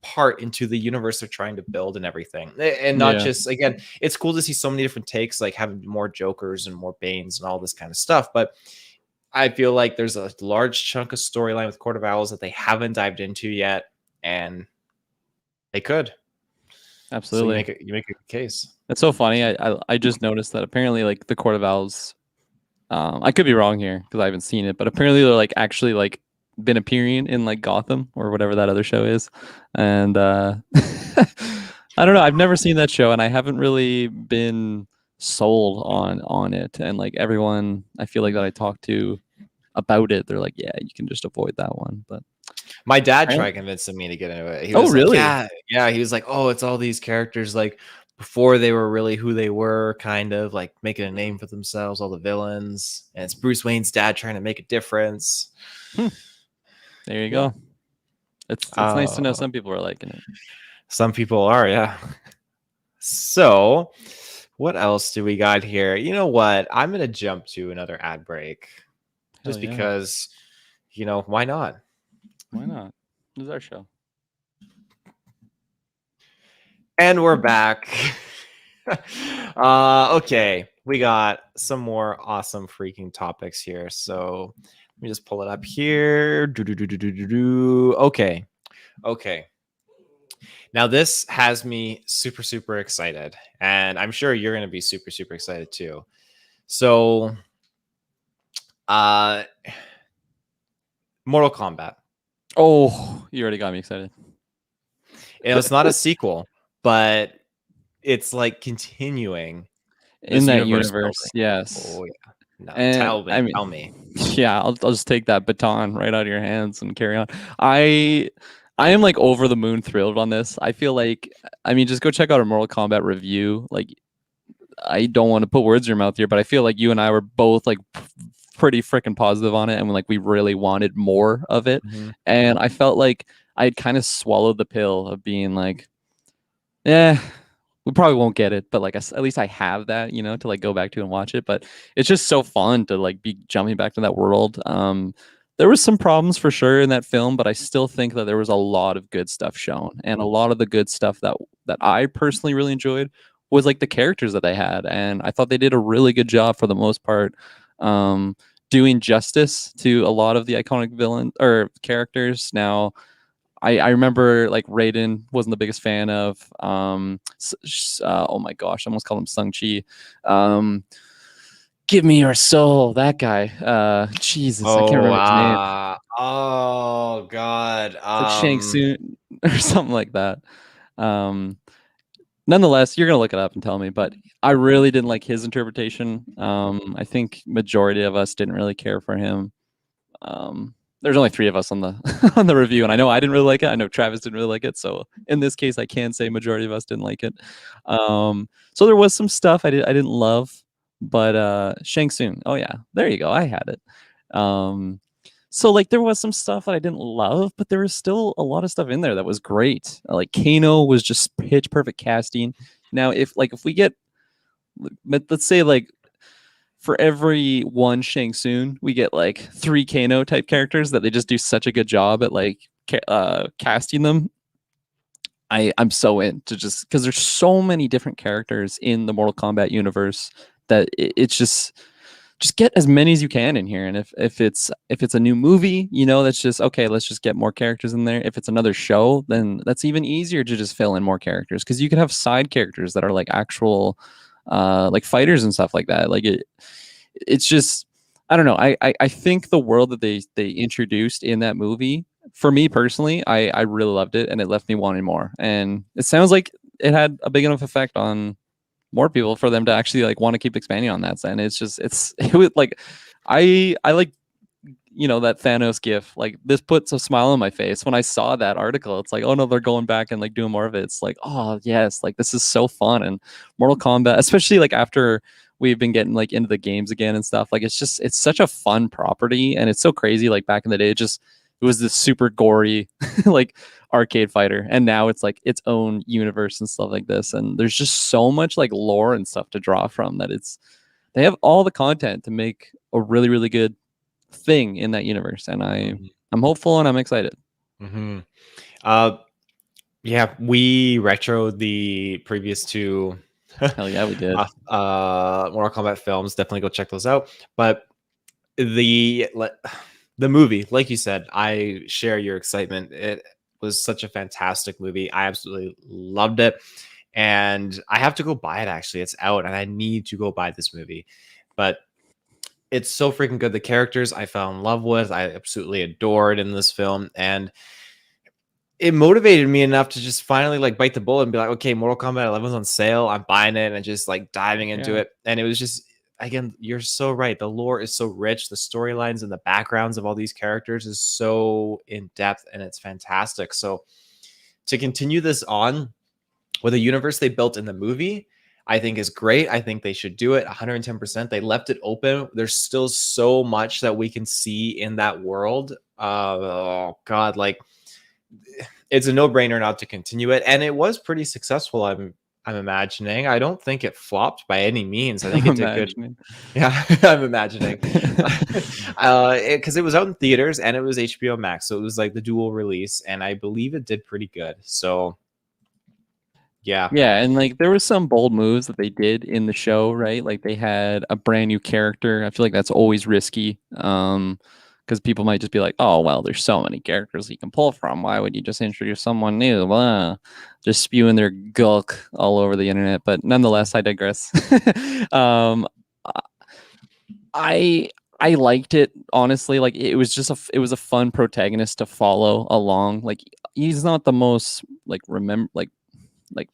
part into the universe they're trying to build and everything. And not just, again, it's cool to see so many different takes, like having more Jokers and more Banes and all this kind of stuff. But I feel like there's a large chunk of storyline with Court of Owls that they haven't dived into yet, and they could. Absolutely. So you make a good case. It's so funny. I just noticed that apparently like the Court of Owls, I could be wrong here because I haven't seen it, but apparently they're like actually like been appearing in like Gotham or whatever that other show is. And I don't know. I've never seen that show and I haven't really been sold on it. And like everyone I feel like that I talk to about it, they're like, yeah, you can just avoid that one. But my dad tried convincing me to get into it. He was really? Like, yeah. He was like, oh, it's all these characters like before they were really who they were, kind of like making a name for themselves, all the villains. And it's Bruce Wayne's dad trying to make a difference. There you go. It's nice to know some people are liking it. Some people are, yeah. So what else do we got here? You know what? I'm going to jump to another ad break. just yeah. because, why not? Why not? This is our show. And we're back. Okay, we got some more awesome freaking topics here. So let me just pull it up here. Okay. Now this has me super, super excited, and I'm sure you're going to be super, super excited too. So, Mortal Kombat. Oh, you already got me excited. It's not a sequel, but it's like continuing In that universe, building. yes. Oh yeah. No, And tell me. Yeah, I'll just take that baton right out of your hands and carry on. I am like over the moon thrilled on this. I feel like, just go check out our Mortal Kombat review. Like, I don't want to put words in your mouth here, but I feel like you and I were both like pretty freaking positive on it, and like we really wanted more of it. Mm-hmm. And I felt like I'd kind of swallowed the pill of being like, yeah, we probably won't get it, but like at least I have that, to like go back to and watch it. But it's just so fun to like be jumping back to that world. There was some problems for sure in that film, but I still think that there was a lot of good stuff shown, and a lot of the good stuff that I personally really enjoyed was like the characters that they had, and I thought they did a really good job for the most part, doing justice to a lot of the iconic villain or characters. Now, I remember like Raiden wasn't the biggest fan of oh my gosh, I almost called him Sung Chi. Give me your soul, that guy. Jesus, I can't remember his name. Oh God. It's like Shang Tsung or something like that. Nonetheless, you're gonna look it up and tell me, but I really didn't like his interpretation. I think majority of us didn't really care for him. There's only 3 of us on the on the review, and I know I didn't really like it. I know Travis didn't really like it. So in this case, I can say majority of us didn't like it. So there was some stuff I didn't love, but Shang Tsung. Oh yeah, there you go. I had it. So like there was some stuff that I didn't love, but there was still a lot of stuff in there that was great. Like Kano was just pitch perfect casting. Now if we get, let's say like for every one Shang Tsung, we get like 3 Kano type characters that they just do such a good job at like casting them. I'm so into, just because there's so many different characters in the Mortal Kombat universe that it's just get as many as you can in here. And if it's a new movie, that's just okay, let's just get more characters in there. If it's another show, then that's even easier to just fill in more characters, because you could have side characters that are like actual like fighters and stuff like that. Like it's just, I don't know. I think the world that they introduced in that movie, for me personally, I really loved it, and it left me wanting more. And it sounds like it had a big enough effect on more people for them to actually like want to keep expanding on that. And it was like, I like, that Thanos gif, like this puts a smile on my face when I saw that article. It's like, oh no, they're going back and like doing more of it. It's like, oh yes, like this is so fun. And Mortal Kombat, especially like after we've been getting like into the games again and stuff, like it's such a fun property, and it's so crazy. Like back in the day, it was this super gory like arcade fighter, and now it's like its own universe and stuff like this. And there's just so much like lore and stuff to draw from that they have all the content to make a really, really good thing in that universe. And I'm hopeful, and I'm excited. Mm-hmm. Yeah, we retroed the previous 2 Hell yeah, we did. Mortal Kombat films. Definitely go check those out. But the movie, like you said, I share your excitement. It was such a fantastic movie. I absolutely loved it, and I have to go buy it. Actually, it's out, and I need to go buy this movie. But it's so freaking good. The characters I fell in love with, I absolutely adored in this film, and it motivated me enough to just finally like bite the bullet and be like, okay, Mortal Kombat 11's on sale. I'm buying it, and just like diving into it. And it was just, again, you're so right. The lore is so rich. The storylines and the backgrounds of all these characters is so in depth, and it's fantastic. So to continue this on with a universe they built in the movie, I think is great. I think they should do it 110%. They left it open. There's still so much that we can see in that world. Oh God, like it's a no-brainer not to continue it. And it was pretty successful. I'm imagining. I don't think it flopped by any means. I think I'm it did good. imagining. Yeah, I'm imagining. Because it was out in theaters and it was HBO Max, so it was like the dual release, and I believe it did pretty good. So yeah, Yeah, and like there was some bold moves that they did in the show, right? Like they had a brand new character. I feel like that's always risky. Because people might just be like, "Oh, well, there's so many characters you can pull from. Why would you just introduce someone new?" Blah. Just spewing their gulk all over the internet. But nonetheless, I digress. um, I I liked it honestly. Like it was just it was a fun protagonist to follow along. Like he's not the most like like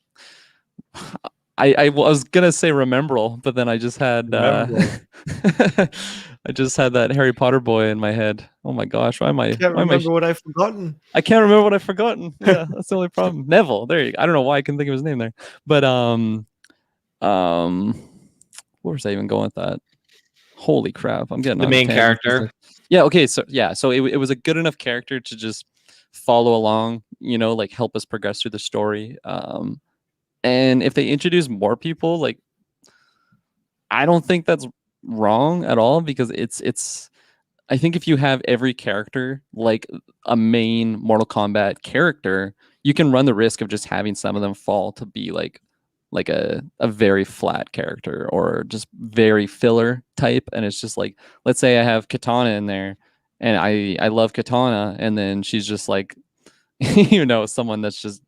I was gonna say rememberable, but then I just had remember. I just had that Harry Potter boy in my head. Oh my gosh, Can't why am I remember what I've forgotten. I can't remember what I've forgotten. Yeah, that's the only problem. Neville. There you go. I don't know why I couldn't think of his name there. But um where was I even going with that? Holy crap, I'm getting The on main tangents. character. Yeah, okay, so yeah, so it was a good enough character to just follow along, you know, like help us progress through the story. And if they introduce more people, like I don't think that's wrong at all because it's I think if you have every character like a main Mortal Kombat character, you can run the risk of just having some of them fall to be like a very flat character or just very filler type. And it's just like, let's say I have Katana in there and I love Katana, and then she's just like you know, someone that's just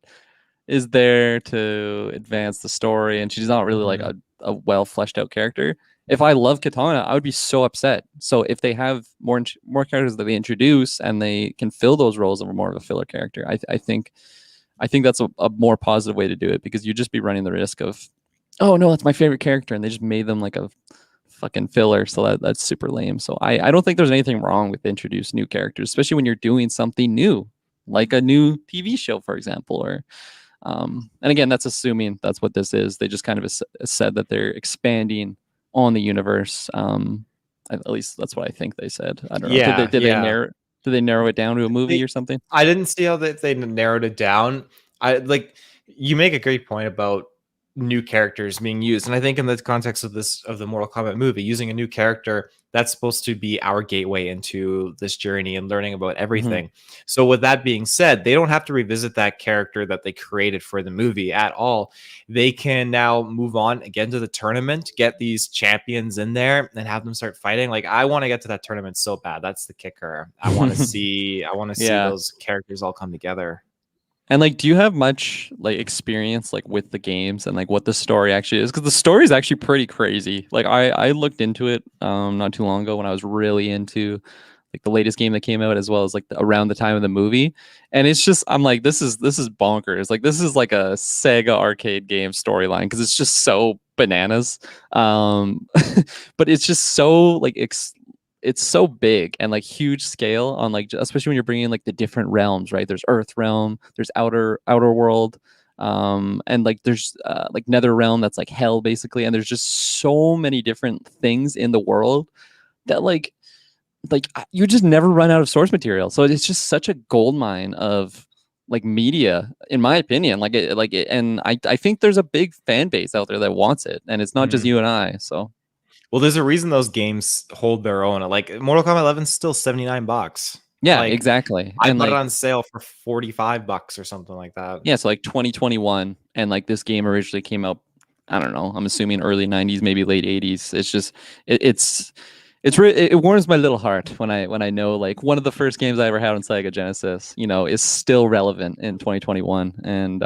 is there to advance the story and she's not really like a well fleshed out character. If I love Katana, I would be so upset. So if they have more characters that they introduce and they can fill those roles of more of a filler character, I think that's a more positive way to do it, because you'd just be running the risk of, oh no, that's my favorite character, and they just made them like a fucking filler. So that's super lame. So I don't think there's anything wrong with introduce new characters, especially when you're doing something new, like a new TV show, for example, or and again, that's assuming that's what this is. They just kind of said that they're expanding on the universe. At least that's what I think they said. I don't know. Yeah, Did they narrow it down to a movie or something? I didn't see how they narrowed it down. I like you make a great point about new characters being used, and I think in the context of the Mortal Kombat movie, using a new character that's supposed to be our gateway into this journey and learning about everything. So with that being said, they don't have to revisit that character that they created for the movie at all. They can now move on again to the tournament, get these champions in there and have them start fighting. Like I want to get to that tournament so bad. That's the kicker. I want to see Yeah. those characters all come together. And like, do you have much like experience like with the games and like what the story actually is? Because the story is actually pretty crazy. Like I looked into it not too long ago when I was really into like the latest game that came out, as well as like around the time of the movie. And it's just, I'm like, this is bonkers. Like this is like a Sega arcade game storyline, because it's just so bananas. But it's just so like it's so big and like huge scale on like, especially when you're bringing like the different realms, right? There's Earth realm, there's outer world, and like there's like Nether realm, that's like hell basically, and there's just so many different things in the world that like you just never run out of source material. So it's just such a gold mine of like media, in my opinion. And I think there's a big fan base out there that wants it, and it's not just you and I. So Well, there's a reason those games hold their own. Like Mortal Kombat 11 is still $79. yeah, Like exactly. I And bought it like, on sale for $45 or something like that. yeah, so like 2021, and like this game originally came out, I don't know, I'm assuming early 90s, maybe late 80s. It's just it warms my little heart when I know like one of the first games I ever had on Sega Genesis, you know, is still relevant in 2021, and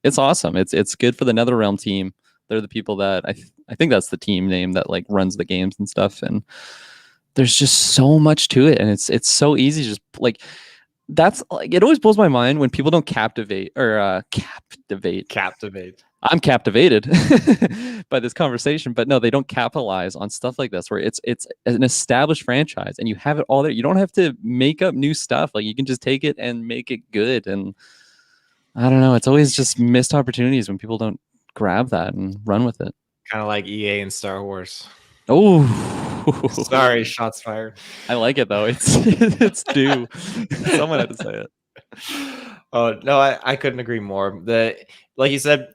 it's awesome. It's good for the NetherRealm team. They're the people that I think that's the team name that like runs the games and stuff, and there's just so much to it, and it's so easy. Just like, that's like, it always blows my mind when people don't captivate. I'm captivated by this conversation, but no, they don't capitalize on stuff like this, where it's an established franchise and you have it all there. You don't have to make up new stuff. Like you can just take it and make it good. And I don't know, it's always just missed opportunities when people don't grab that and run with it. Kind of like EA and Star Wars. Oh, sorry, shots fired. I like it though. It's due. Someone had to say it. Oh no, I couldn't agree more. Like you said,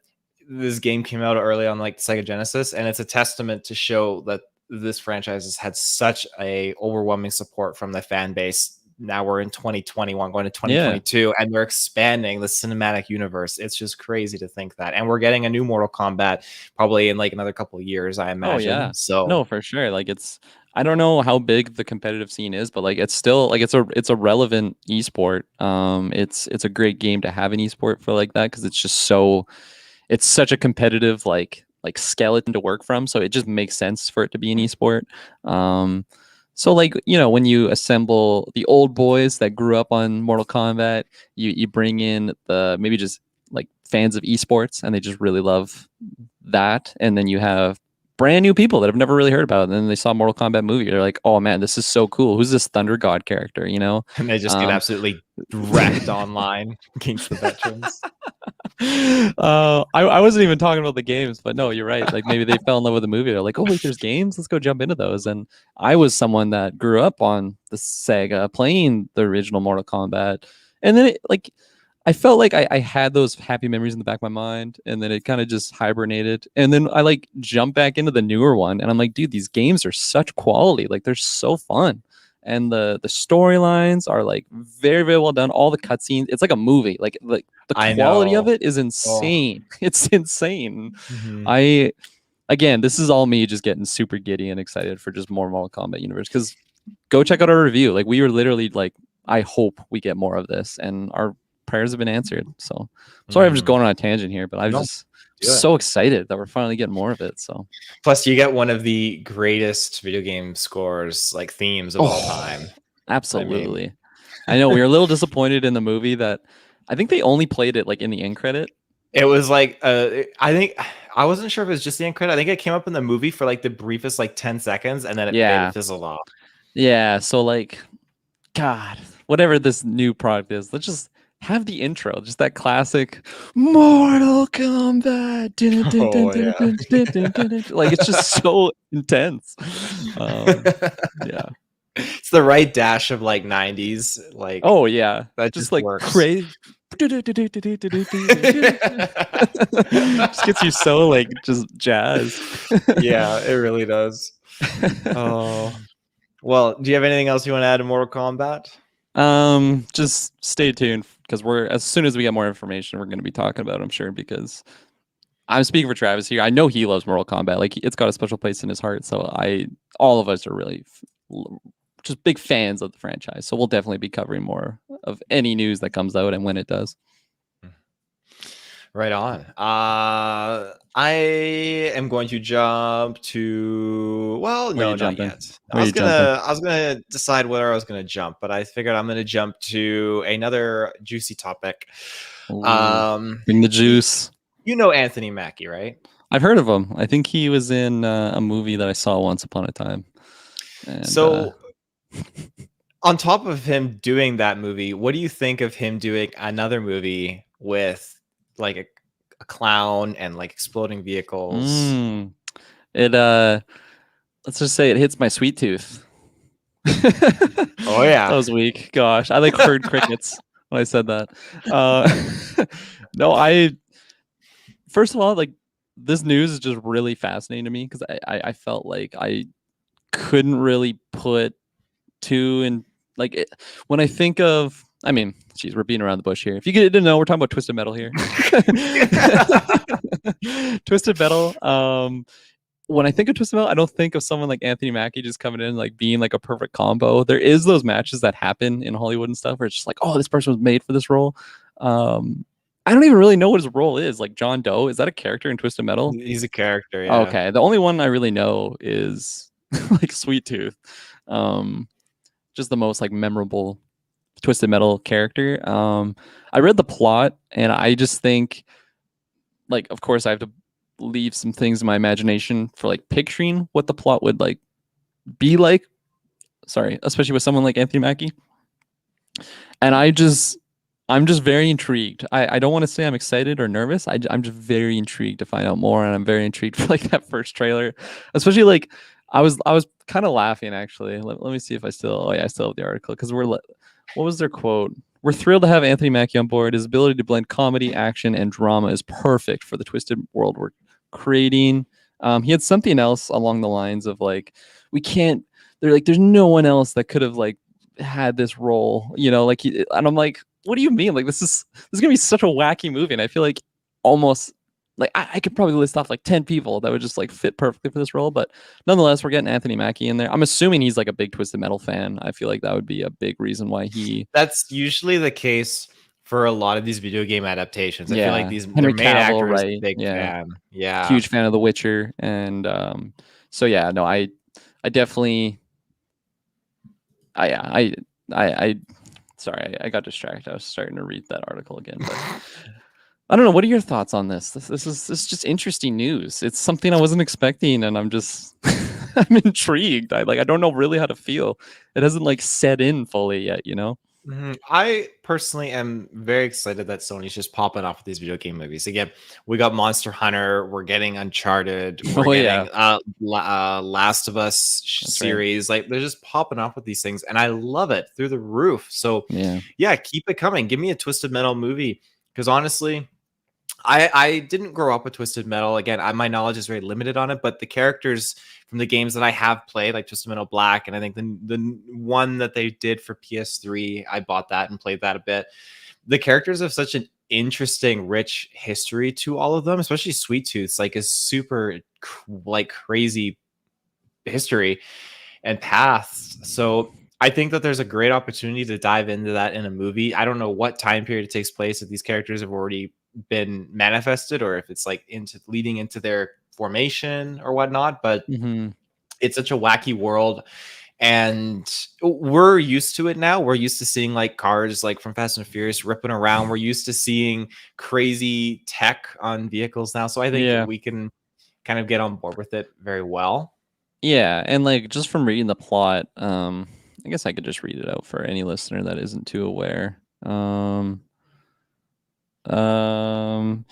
this game came out early on like Sega Genesis, and it's a testament to show that this franchise has had such a overwhelming support from the fan base. Now we're in 2021 going to 2022, and we're expanding the cinematic universe. It's just crazy to think that. And we're getting a new Mortal Kombat probably in like another couple of years, I imagine. Oh yeah. So No, for sure. Like I don't know how big the competitive scene is, but like it's still like it's a relevant esport. It's a great game to have an esport for like that, because it's such a competitive like skeleton to work from. So it just makes sense for it to be an esport. So like, when you assemble the old boys that grew up on Mortal Kombat, you bring in the maybe just like fans of esports, and they just really love that. And then you have brand new people that have never really heard about it. And then they saw Mortal Kombat movie. They're like, oh man, this is so cool. Who's this Thunder God character? And they just get absolutely wrecked online against the veterans. I wasn't even talking about the games, but no, you're right. Like maybe they fell in love with the movie. They're like, oh wait, there's games. Let's go jump into those. And I was someone that grew up on the Sega playing the original Mortal Kombat, and then I felt like I had those happy memories in the back of my mind, and then it kind of just hibernated. And then I like jumped back into the newer one, and I'm like, dude, these games are such quality. Like they're so fun. And the storylines are like very, very well done. All the cutscenes, it's like a movie. Like the quality of it is insane. Oh. It's insane. Mm-hmm. Again, this is all me just getting super giddy and excited for just more Mortal Kombat universe. Because go check out our review. Like we were literally like, I hope we get more of this, and our prayers have been answered. So sorry, I'm just going on a tangent here, but I'm just so excited that we're finally getting more of it. So plus you get one of the greatest video game scores, like themes of all time. Absolutely. I know we were a little disappointed in the movie that I think they only played it like in the end credit. It was like I think I wasn't sure if it was just the end credit. I think it came up in the movie for like the briefest like 10 seconds, and then it fizzled off. Yeah, so like God, whatever this new product is, let's just have the intro, just that classic Mortal Kombat. Like it's just so intense. Yeah, it's the right dash of like 90s. Like that just like works. Crazy. Just gets you so like just jazz. Yeah, it really does. Oh, well, do you have anything else you want to add to Mortal Kombat? Just stay tuned, because as soon as we get more information, we're going to be talking about it, I'm sure, because I'm speaking for Travis here. I know he loves Mortal Kombat. Like it's got a special place in his heart. So all of us are really just big fans of the franchise. So we'll definitely be covering more of any news that comes out and when it does. Right on. I am going to jump to not yet. I was gonna decide whether I was gonna jump, but I figured I'm gonna jump to another juicy topic. Ooh, bring the juice. You know Anthony Mackie, right? I've heard of him. I think he was in a movie that I saw once upon a time. And, so on top of him doing that movie, what do you think of him doing another movie with like a clown and like exploding vehicles? Let's just say it hits my sweet tooth. Oh yeah, that was weak. Gosh, I like heard crickets when I said that. No, first of all, like this news is just really fascinating to me, because I felt like I couldn't really put two and like it, when I think of. I mean, geez, we're beating around the bush here. If you didn't know, we're talking about Twisted Metal here. Twisted Metal. When I think of Twisted Metal, I don't think of someone like Anthony Mackie just coming in like being like a perfect combo. There is those matches that happen in Hollywood and stuff where it's just like, oh, this person was made for this role. I don't even really know what his role is. Like John Doe, is that a character in Twisted Metal? He's a character. Yeah. Okay, the only one I really know is like Sweet Tooth. Just the most like memorable Twisted Metal character. I read the plot, and I just think, like, of course I have to leave some things in my imagination for like picturing what the plot would like be like. Sorry, especially with someone like Anthony Mackie. And I'm just very intrigued. I don't want to say I'm excited or nervous. I'm just very intrigued to find out more, and I'm very intrigued for like that first trailer, especially like I was kind of laughing actually. Let me see if I still. Oh yeah, I still have the article, because what was their quote? We're thrilled to have Anthony Mackie on board. His ability to blend comedy, action, and drama is perfect for the twisted world we're creating. He had something else along the lines of like, we can't. They're like, there's no one else that could have like had this role, you know. Like, and I'm like, what do you mean? Like, this is gonna be such a wacky movie, and I feel like almost like I could probably list off like 10 people that would just like fit perfectly for this role. But nonetheless, we're getting Anthony Mackie in there. I'm assuming he's like a big Twisted Metal fan. I feel like that would be a big reason why he. That's usually the case for a lot of these video game adaptations. I feel like Yeah, their Henry main Cavill, actor is a right? big Yeah, fan. Yeah. huge fan of The Witcher, and so yeah, no, I definitely, I sorry, I got distracted. I was starting to read that article again, but I don't know. What are your thoughts on this? This is just interesting news. It's something I wasn't expecting, and I'm just I'm intrigued. I don't know really how to feel. It hasn't like set in fully yet, you know? I personally am very excited that Sony's just popping off with these video game movies. Again, we got Monster Hunter, we're getting Uncharted, we're Oh getting yeah, Last of Us that's right. series. Like they're just popping off with these things, and I love it through the roof. So Yeah. yeah, keep it coming. Give me a Twisted Metal movie because honestly, I didn't grow up with Twisted Metal. Again, my knowledge is very limited on it, but the characters from the games that I have played, like Twisted Metal Black, and I think the one that they did for PS3, I bought that and played that a bit. The characters have such an interesting, rich history to all of them, especially Sweet Tooth's like a super like crazy history and paths. So I think that there's a great opportunity to dive into that in a movie. I don't know what time period it takes place, if these characters have already been manifested or if it's like into leading into their formation or whatnot, but Mm-hmm. it's such a wacky world and we're used to it now. We're used to seeing like cars like from Fast and Furious ripping around. We're used to seeing crazy tech on vehicles now. So I think Yeah. we can kind of get on board with it very well. Yeah, and like just from reading the plot, I guess I could just read it out for any listener that isn't too aware. Um, oh,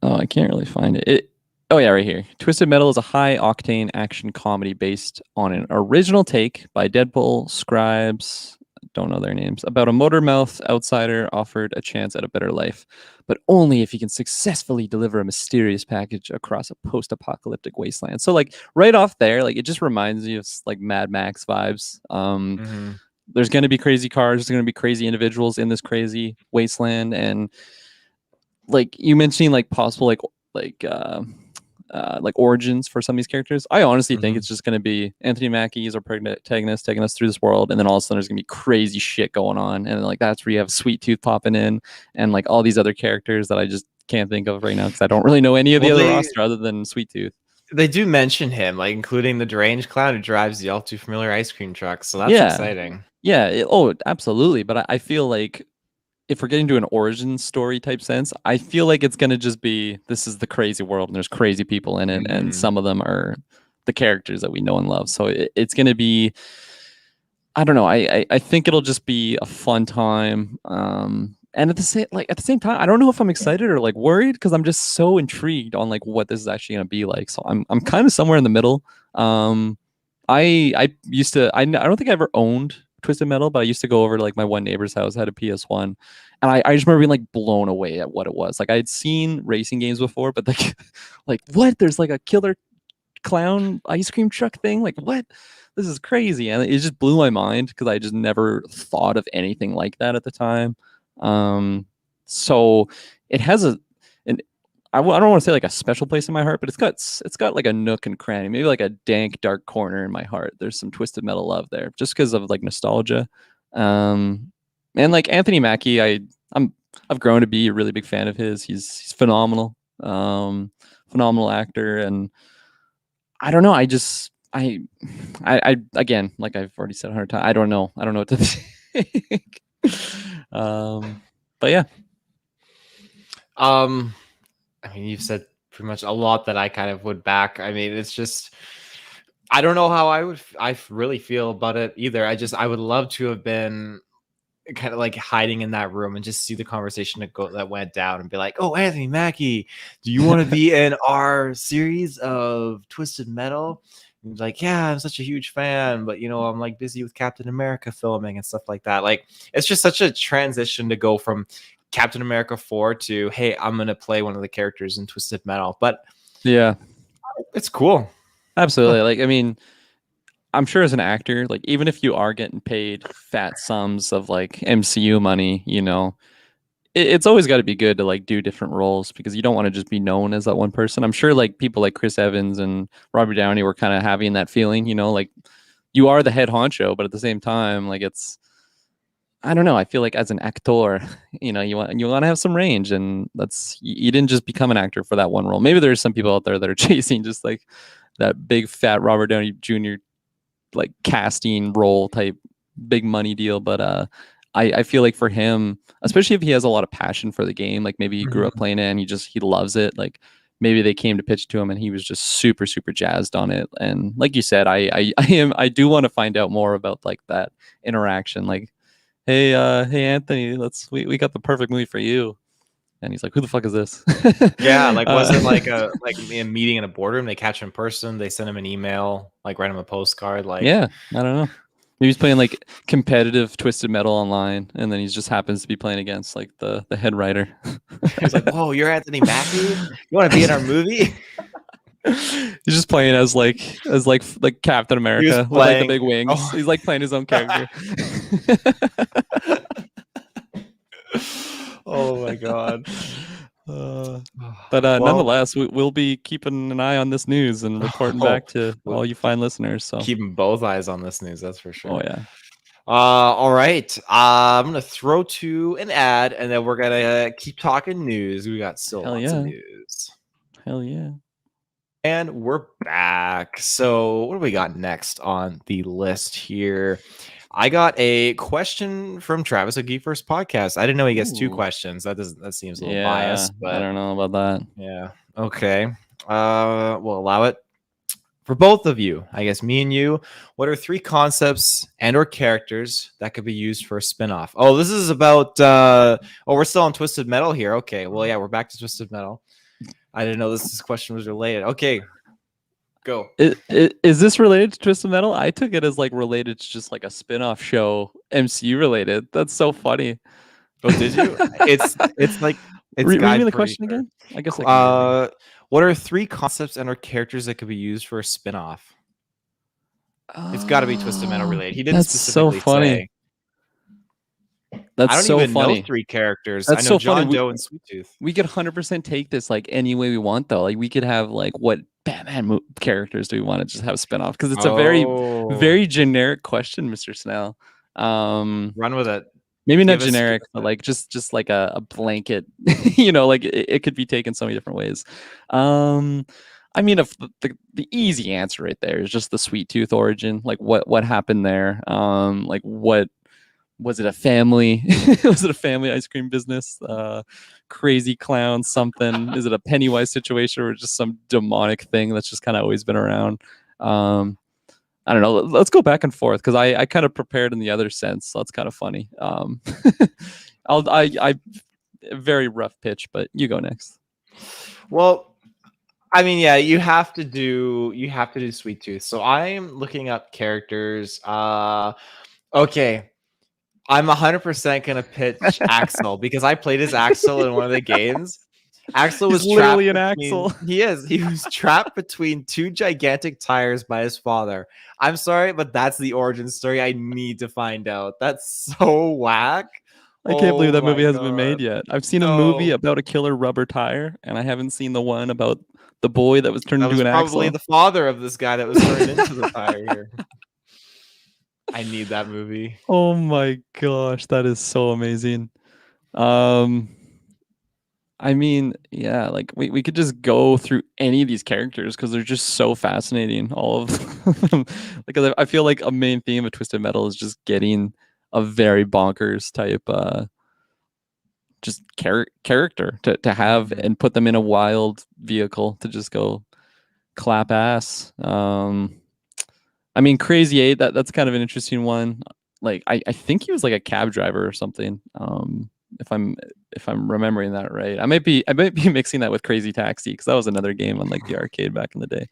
I can't really find it. Oh yeah, right here. Twisted Metal is a high octane action comedy based on an original take by Deadpool scribes, don't know their names, about a motor mouth outsider offered a chance at a better life, but only if he can successfully deliver a mysterious package across a post-apocalyptic wasteland. So like right off there, like it just reminds you of like Mad Max vibes. Mm-hmm. There's going to be crazy cars, there's going to be crazy individuals in this crazy wasteland, and like you mentioning like possible like origins for some of these characters. I honestly think Mm-hmm. it's just going to be Anthony Mackie as our protagonist taking us through this world, and then all of a sudden there's going to be crazy shit going on, and like that's where you have Sweet Tooth popping in, and like all these other characters that I just can't think of right now because I don't really know any of the Well, other roster other than Sweet Tooth. they do mention him, like including the deranged clown who drives the all too familiar ice cream truck. So that's Yeah, exciting. yeah. Oh, absolutely. But I feel like if we're getting to an origin story type sense, I feel like it's gonna just be this is the crazy world and there's crazy people in it, and Mm-hmm. some of them are the characters that we know and love. So it's gonna be, I don't know. I think it'll just be a fun time. And at the same time, I don't know if I'm excited or like worried because I'm just so intrigued on like what this is actually gonna be like. So I'm kind of somewhere in the middle. I used to I don't think I ever owned Twisted Metal, but I used to go over to like my one neighbor's house, had a PS1, and I just remember being like blown away at what it was. Like I had seen racing games before, but like like what? There's like a killer clown ice cream truck thing. Like what? This is crazy, and it just blew my mind because I just never thought of anything like that at the time. Um, so it has an I don't want to say like a special place in my heart, but it's got like a nook and cranny, maybe like a dank, dark corner in my heart. There's some Twisted Metal love there, just because of like nostalgia. And like Anthony Mackie, I've grown to be a really big fan of his. He's phenomenal, phenomenal actor, and I don't know. I again, like I've already said 100 times, I don't know what to think. But yeah, I mean, you've said pretty much a lot that I kind of would back. I mean, it's just I don't know how I really feel about it either. I would love to have been kind of like hiding in that room and just see the conversation that went down and be like, "Oh, Anthony Mackie, do you want to be in our series of Twisted Metal?" He's like, yeah, I'm such a huge fan, but I'm like busy with Captain America filming and stuff like that. Like, it's just such a transition to go from Captain America 4 to, hey, I'm gonna play one of the characters in Twisted Metal. But Yeah, it's cool. absolutely. Like, I mean, I'm sure as an actor, like even if you are getting paid fat sums of like MCU money, it's always got to be good to like do different roles because you don't want to just be known as that one person. I'm sure like people like Chris Evans and Robert Downey were kind of having that feeling, like you are the head honcho, but at the same time, like I don't know. I feel like as an actor, you want to have some range, and you didn't just become an actor for that one role. Maybe there's some people out there that are chasing just like that big fat Robert Downey Jr. like casting role type big money deal, but I feel like for him, especially if he has a lot of passion for the game, like maybe he grew up playing it and he loves it, like maybe they came to pitch to him and he was just super super jazzed on it. And like you said, I do want to find out more about like that interaction, like hey Anthony, we got the perfect movie for you. And he's like, who the fuck is this? Yeah, like was it like a meeting in a boardroom? They catch him in person, they send him an email, like write him a postcard, like yeah, I don't know. Maybe he's playing like competitive Twisted Metal online, and then he just happens to be playing against like the head writer. He's like, "Whoa, you're Anthony Mackie? You want to be in our movie?" He's just playing as Captain America with like the big wings. Oh. He's like playing his own character. Oh my god. But nonetheless, we'll be keeping an eye on this news and reporting back to all you fine listeners. So keeping both eyes on this news, that's for sure. Oh yeah. All right. I'm gonna throw to an ad, and then we're gonna keep talking news. We got still lots of news. Hell yeah. And we're back. So what do we got next on the list here? I got a question from Travis at GeekVerse podcast. I didn't know he gets 2 questions. That seems a little biased, but I don't know about that. Yeah. Okay. We'll allow it. For both of you, I guess me and you, what are 3 concepts and or characters that could be used for a spin-off? Oh, this is about we're still on Twisted Metal here. Okay. Well, yeah, we're back to Twisted Metal. I didn't know this question was related. Okay. Go. Is this related to Twisted Metal? I took it as like related to just like a spin-off show, MCU related. That's so funny. Oh, did you? It's like read me the question again. I guess. What are 3 concepts and or characters that could be used for a spin-off? It's got to be Twisted Metal related. He didn't specifically say. That's so funny. I don't even know 3 characters. That's I know so John funny. Doe and Sweet Tooth. We could 100% take this like any way we want, though. Like we could have like what Batman characters do we want to just have a spin-off? Because it's a very, very generic question, Mr. Snell. Run with it. Maybe not generic, but like just like a blanket. Like it could be taken so many different ways. I mean, if the easy answer right there is just the Sweet Tooth origin. Like what happened there? Like what was it? A family? Was it a family ice cream business? Crazy clown something? Is it a Pennywise situation or just some demonic thing that's just kind of always been around? I don't know. Let's go back and forth because I kind of prepared in the other sense, so it's kind of funny. I very rough pitch, but you go next. Well, I mean, yeah, you have to do Sweet Tooth. So I'm looking up characters. Okay. I'm 100% gonna pitch Axel because I played as Axel in one of the games. Axel was literally an Axel. He is. He was trapped between 2 gigantic tires by his father. I'm sorry, but that's the origin story. I need to find out. That's so whack. I can't believe that movie hasn't been made yet. I've seen a movie about a killer rubber tire, and I haven't seen the one about the boy that was turned into an Axel. Probably the father of this guy that was turned into the tire here. I need that movie. Oh my gosh, that is so amazing. I mean, yeah, like we could just go through any of these characters because they're just so fascinating, all of them. Because I feel like a main theme of Twisted Metal is just getting a very bonkers type just character to have and put them in a wild vehicle to just go clap ass. I mean, Crazy 8, that's kind of an interesting one. Like I think he was like a cab driver or something. If I'm remembering that right. I might be mixing that with Crazy Taxi because that was another game on like the arcade back in the day.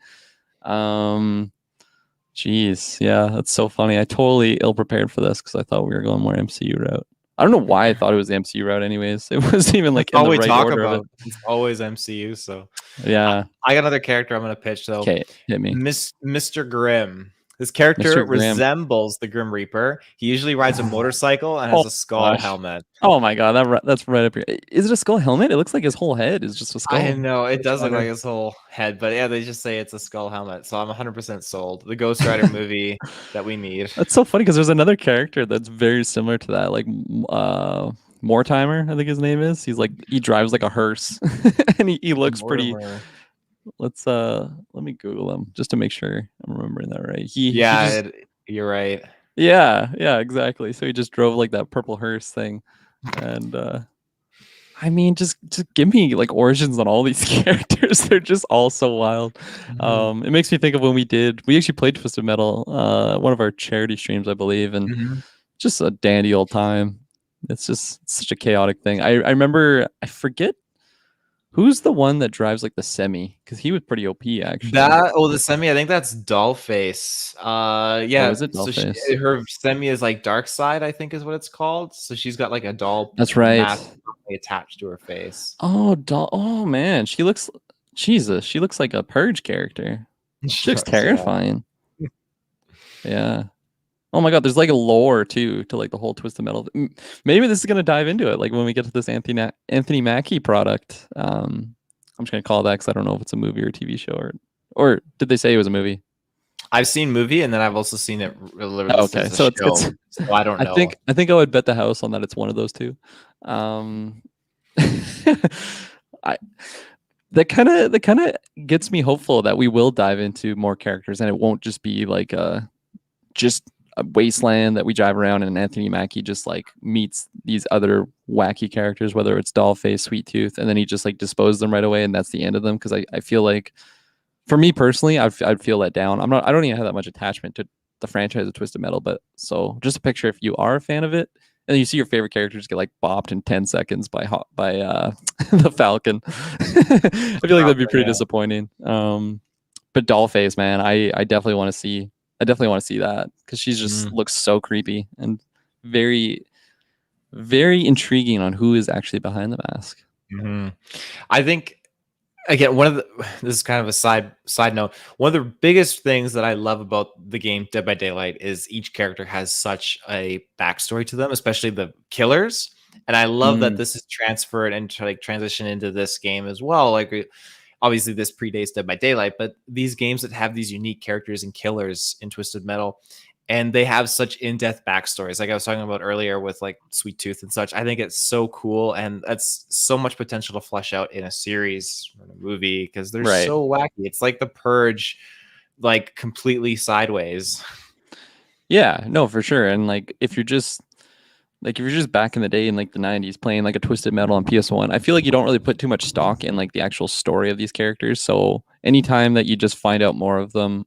Jeez, yeah, that's so funny. I totally ill prepared for this because I thought we were going more MCU route. I don't know why I thought it was the MCU route. Anyways, it wasn't even That's like in all the we right talk order of it. about. It's always MCU. So Yeah. I got another character I'm going to pitch though. Okay, hit me, Mr. Grimm. This character Mr. Graham. resembles the Grim Reaper. He usually rides a motorcycle and Oh has a skull gosh. helmet. Oh my god, that's right up here. Is it a skull helmet? It looks like his whole head is just a I skull. know it Ghost does look like Rider. his whole head, but yeah, they just say it's a skull helmet. So I'm 100% sold. The Ghost Rider movie that we need. That's so funny because there's another character that's very similar to that, like Mortimer, I think his name is. He's like he drives like a hearse, and he looks pretty. Mortimer. Let me Google him just to make sure I'm remembering that right. He Yeah, just you're right. yeah exactly. So he just drove like that purple hearse thing, and I mean just give me like origins on all these characters. They're just all so wild. Mhm. It makes me think of when we actually played Twisted Metal, one of our charity streams, I believe, and Mhm. just a dandy old time. It's just such a chaotic thing. I remember I forget who's the one that drives like the semi because he was pretty OP actually. The semi, I think that's Dollface. Oh, Yeah. is it So Dollface? her semi is like Dark Side, I think is what it's called. So she's got like a doll That's mask right. attached to her face. Oh man, she looks Jesus. She looks like a Purge character. She She looks does, yeah. terrifying. Yeah. Oh my god, there's like a lore too to like the whole Twisted Metal. Maybe this is gonna dive into it. Like when we get to this Anthony Mackie product. I'm just gonna call it that because I don't know if it's a movie or a TV show or did they say it was a movie? I've seen movie and then I've also seen it Oh, released okay, as a so show. it's So I don't know. I think I would bet the house on that it's one of those two. I that kind of gets me hopeful that we will dive into more characters and it won't just be like just a wasteland that we drive around and Anthony Mackie just like meets these other wacky characters, whether it's Dollface, Sweet Tooth, and then he just like disposes them right away and that's the end of them. Because I feel like for me personally, I'd feel let down. I don't even have that much attachment to the franchise of Twisted Metal, but so just a picture if you are a fan of it and you see your favorite characters get like bopped in 10 seconds by the Falcon. I feel like that'd be pretty Yeah. disappointing. But Dollface, man, I definitely want to see. I definitely want to see that because she just looks so creepy and very, very intriguing on who is actually behind the mask. Mhm. I think again, this is kind of a side note. One of the biggest things that I love about the game Dead by Daylight is each character has such a backstory to them, especially the killers. And I love that Mm, this is transferred and like transition into this game as well. Like obviously this predates Dead by Daylight, but these games that have these unique characters and killers in Twisted Metal, and they have such in-depth backstories, like I was talking about earlier with like Sweet Tooth and such. I think it's so cool, and that's so much potential to flesh out in a series or a movie because they're right. so wacky. It's like The Purge, like completely sideways. Yeah, no, for sure. And if you're just back in the day in like the 90s playing like a Twisted Metal on PS1, I feel like you don't really put too much stock in like the actual story of these characters. So anytime that you just find out more of them,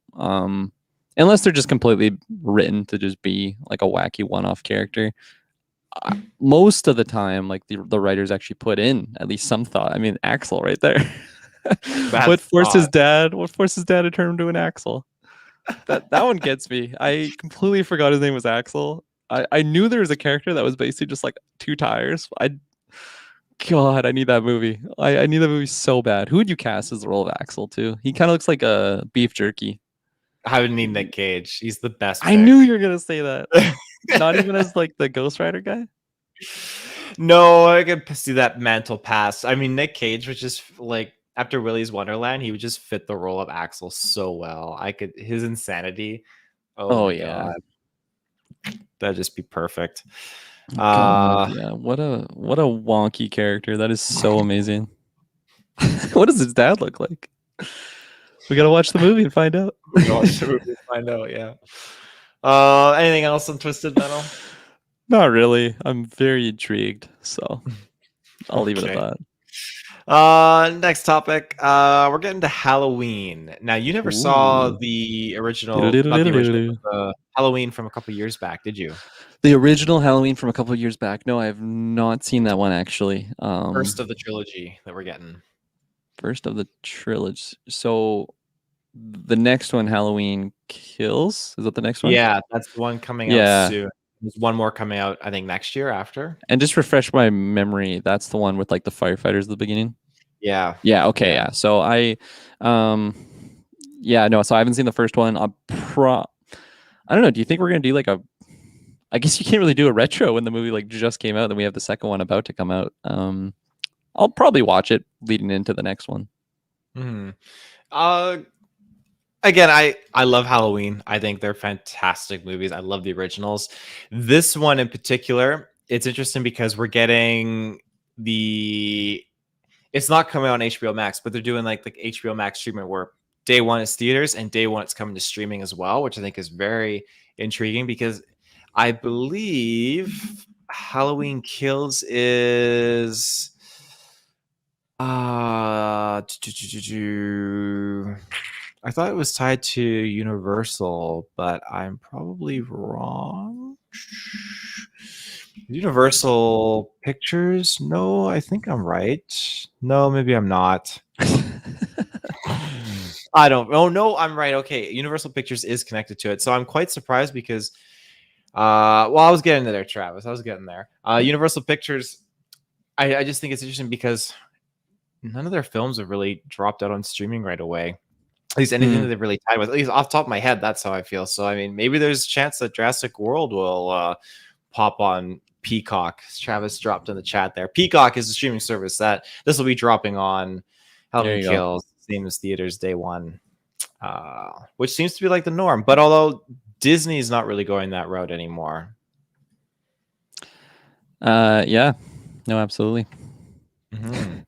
unless they're just completely written to just be like a wacky one-off character, most of the time, like the writers actually put in at least some thought. I mean, Axel right there. That's What forced his dad to turn him to an Axel? That one gets me. I completely forgot his name was Axel. I knew there was a character that was basically just like two tires. God, I need that movie. I need that movie so bad. Who would you cast as the role of Axel too? He kind of looks like a beef jerky. I would need Nick Cage. He's the best I knew pick. you were gonna say that. Not even as like the Ghost Rider guy. No, I could see that mantle pass. I mean, Nick Cage was just like after Willy's Wonderland, he would just fit the role of Axel so well. I could his insanity. Oh Oh my yeah. god, that'd just be perfect. God, Uh, yeah. What a wonky character. That is so amazing. What does his dad look like? We gotta watch the movie and find out. we watched the movie to find out. Yeah. Anything else on Twisted Metal? Not really. I'm very intrigued, so I'll leave it at Okay. that. Next topic. We're getting to Halloween. Now, you never saw Ooh. the original, not the original, but the Halloween from a couple years back, did you? The original Halloween from a couple of years back. No, I have not seen that one actually. First of the trilogy that we're getting. First of the trilogy. So the next one, Halloween Kills. Is that the next one? Yeah, that's the one coming out Yeah. soon. There's one more coming out, I think, next year after. And just refresh my memory. That's the one with like the firefighters at the beginning. Yeah. Yeah. Okay. Yeah. So um, yeah, no. So I haven't seen the first one. I don't know. Do you think we're gonna do like a? I guess you can't really do a retro when the movie like just came out. Then we have the second one about to come out. I'll probably watch it leading into the next one. Mm-hmm. Again, I love Halloween. I think they're fantastic movies. I love the originals. This one in particular, it's interesting because we're getting the. It's not coming out on HBO Max, but they're doing like the HBO Max treatment where day one is theaters and day one it's coming to streaming as well, which I think is very intriguing because I believe Halloween Kills is I thought it was tied to Universal, but I'm probably wrong. Universal Pictures? No, I think I'm right. No, maybe I'm not. I don't. Oh no, I'm right. Okay, Universal Pictures is connected to it, so I'm quite surprised because, well, I was getting there, Travis. I was getting there. Universal Pictures. I just think it's interesting because none of their films have really dropped out on streaming right away. At least anything that they've really tied with. At least off the top of my head, that's how I feel. So I mean, maybe there's a chance that Jurassic World will pop on Peacock. Travis dropped in the chat there. Peacock is a streaming service that this will be dropping on Halloween Kills, same as theaters day one, which seems to be like the norm. But although Disney is not really going that route anymore. Yeah, no, absolutely. Mm-hmm.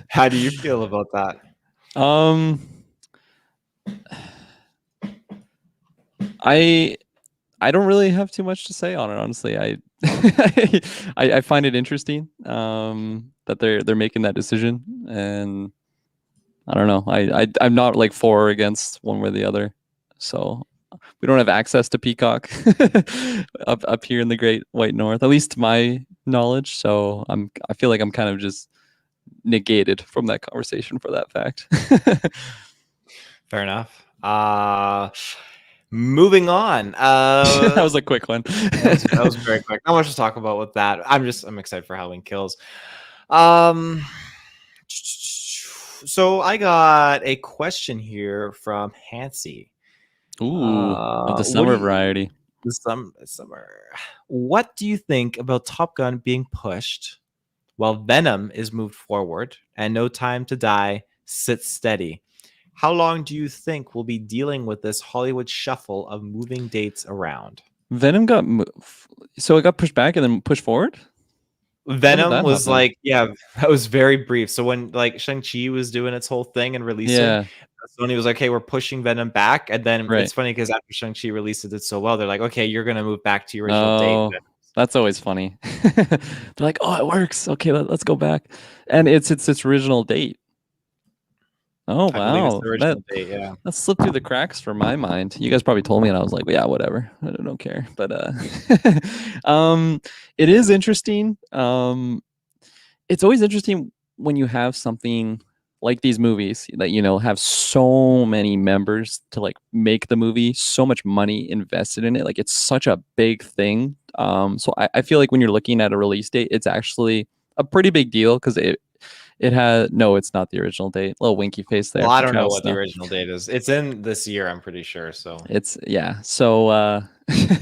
How do you feel about that? I don't really have too much to say on it, honestly. I find it interesting that they're making that decision, and I don't know. I'm not like for or against one way or the other. So we don't have access to Peacock up here in the Great White North, at least to my knowledge. So I feel like I'm kind of just negated from that conversation for that fact. Fair enough. Moving on. That was a quick one. that was very quick. Not much to talk about with that. I'm excited for Halloween Kills. So I got a question here from Hansi. Ooh, of the summer variety. The summer. What do you think about Top Gun being pushed while Venom is moved forward and No Time to Die sits steady? How long do you think we'll be dealing with this Hollywood shuffle of moving dates around? Venom so it got pushed back and then pushed forward? Venom was like, yeah, that was very brief. So when like Shang-Chi was doing its whole thing and releasing, Sony was like, okay, we're pushing Venom back. And then it's funny because after Shang-Chi released it so well, they're like, okay, you're going to move back to your original date. That's always funny. They're like, oh, it works. Okay, let's go back. And it's its original date. Oh, wow. That slipped through the cracks for my mind. You guys probably told me and I was like, well, yeah, whatever. I don't care. But it is interesting. It's always interesting when you have something like these movies that, you know, have so many members to like make the movie, so much money invested in it. Like it's such a big thing. So I feel like when you're looking at a release date, it's actually a pretty big deal because it has it's not the original date. Little winky face there. Well, I don't know what the original date is. It's in this year, I'm pretty sure. So it's So get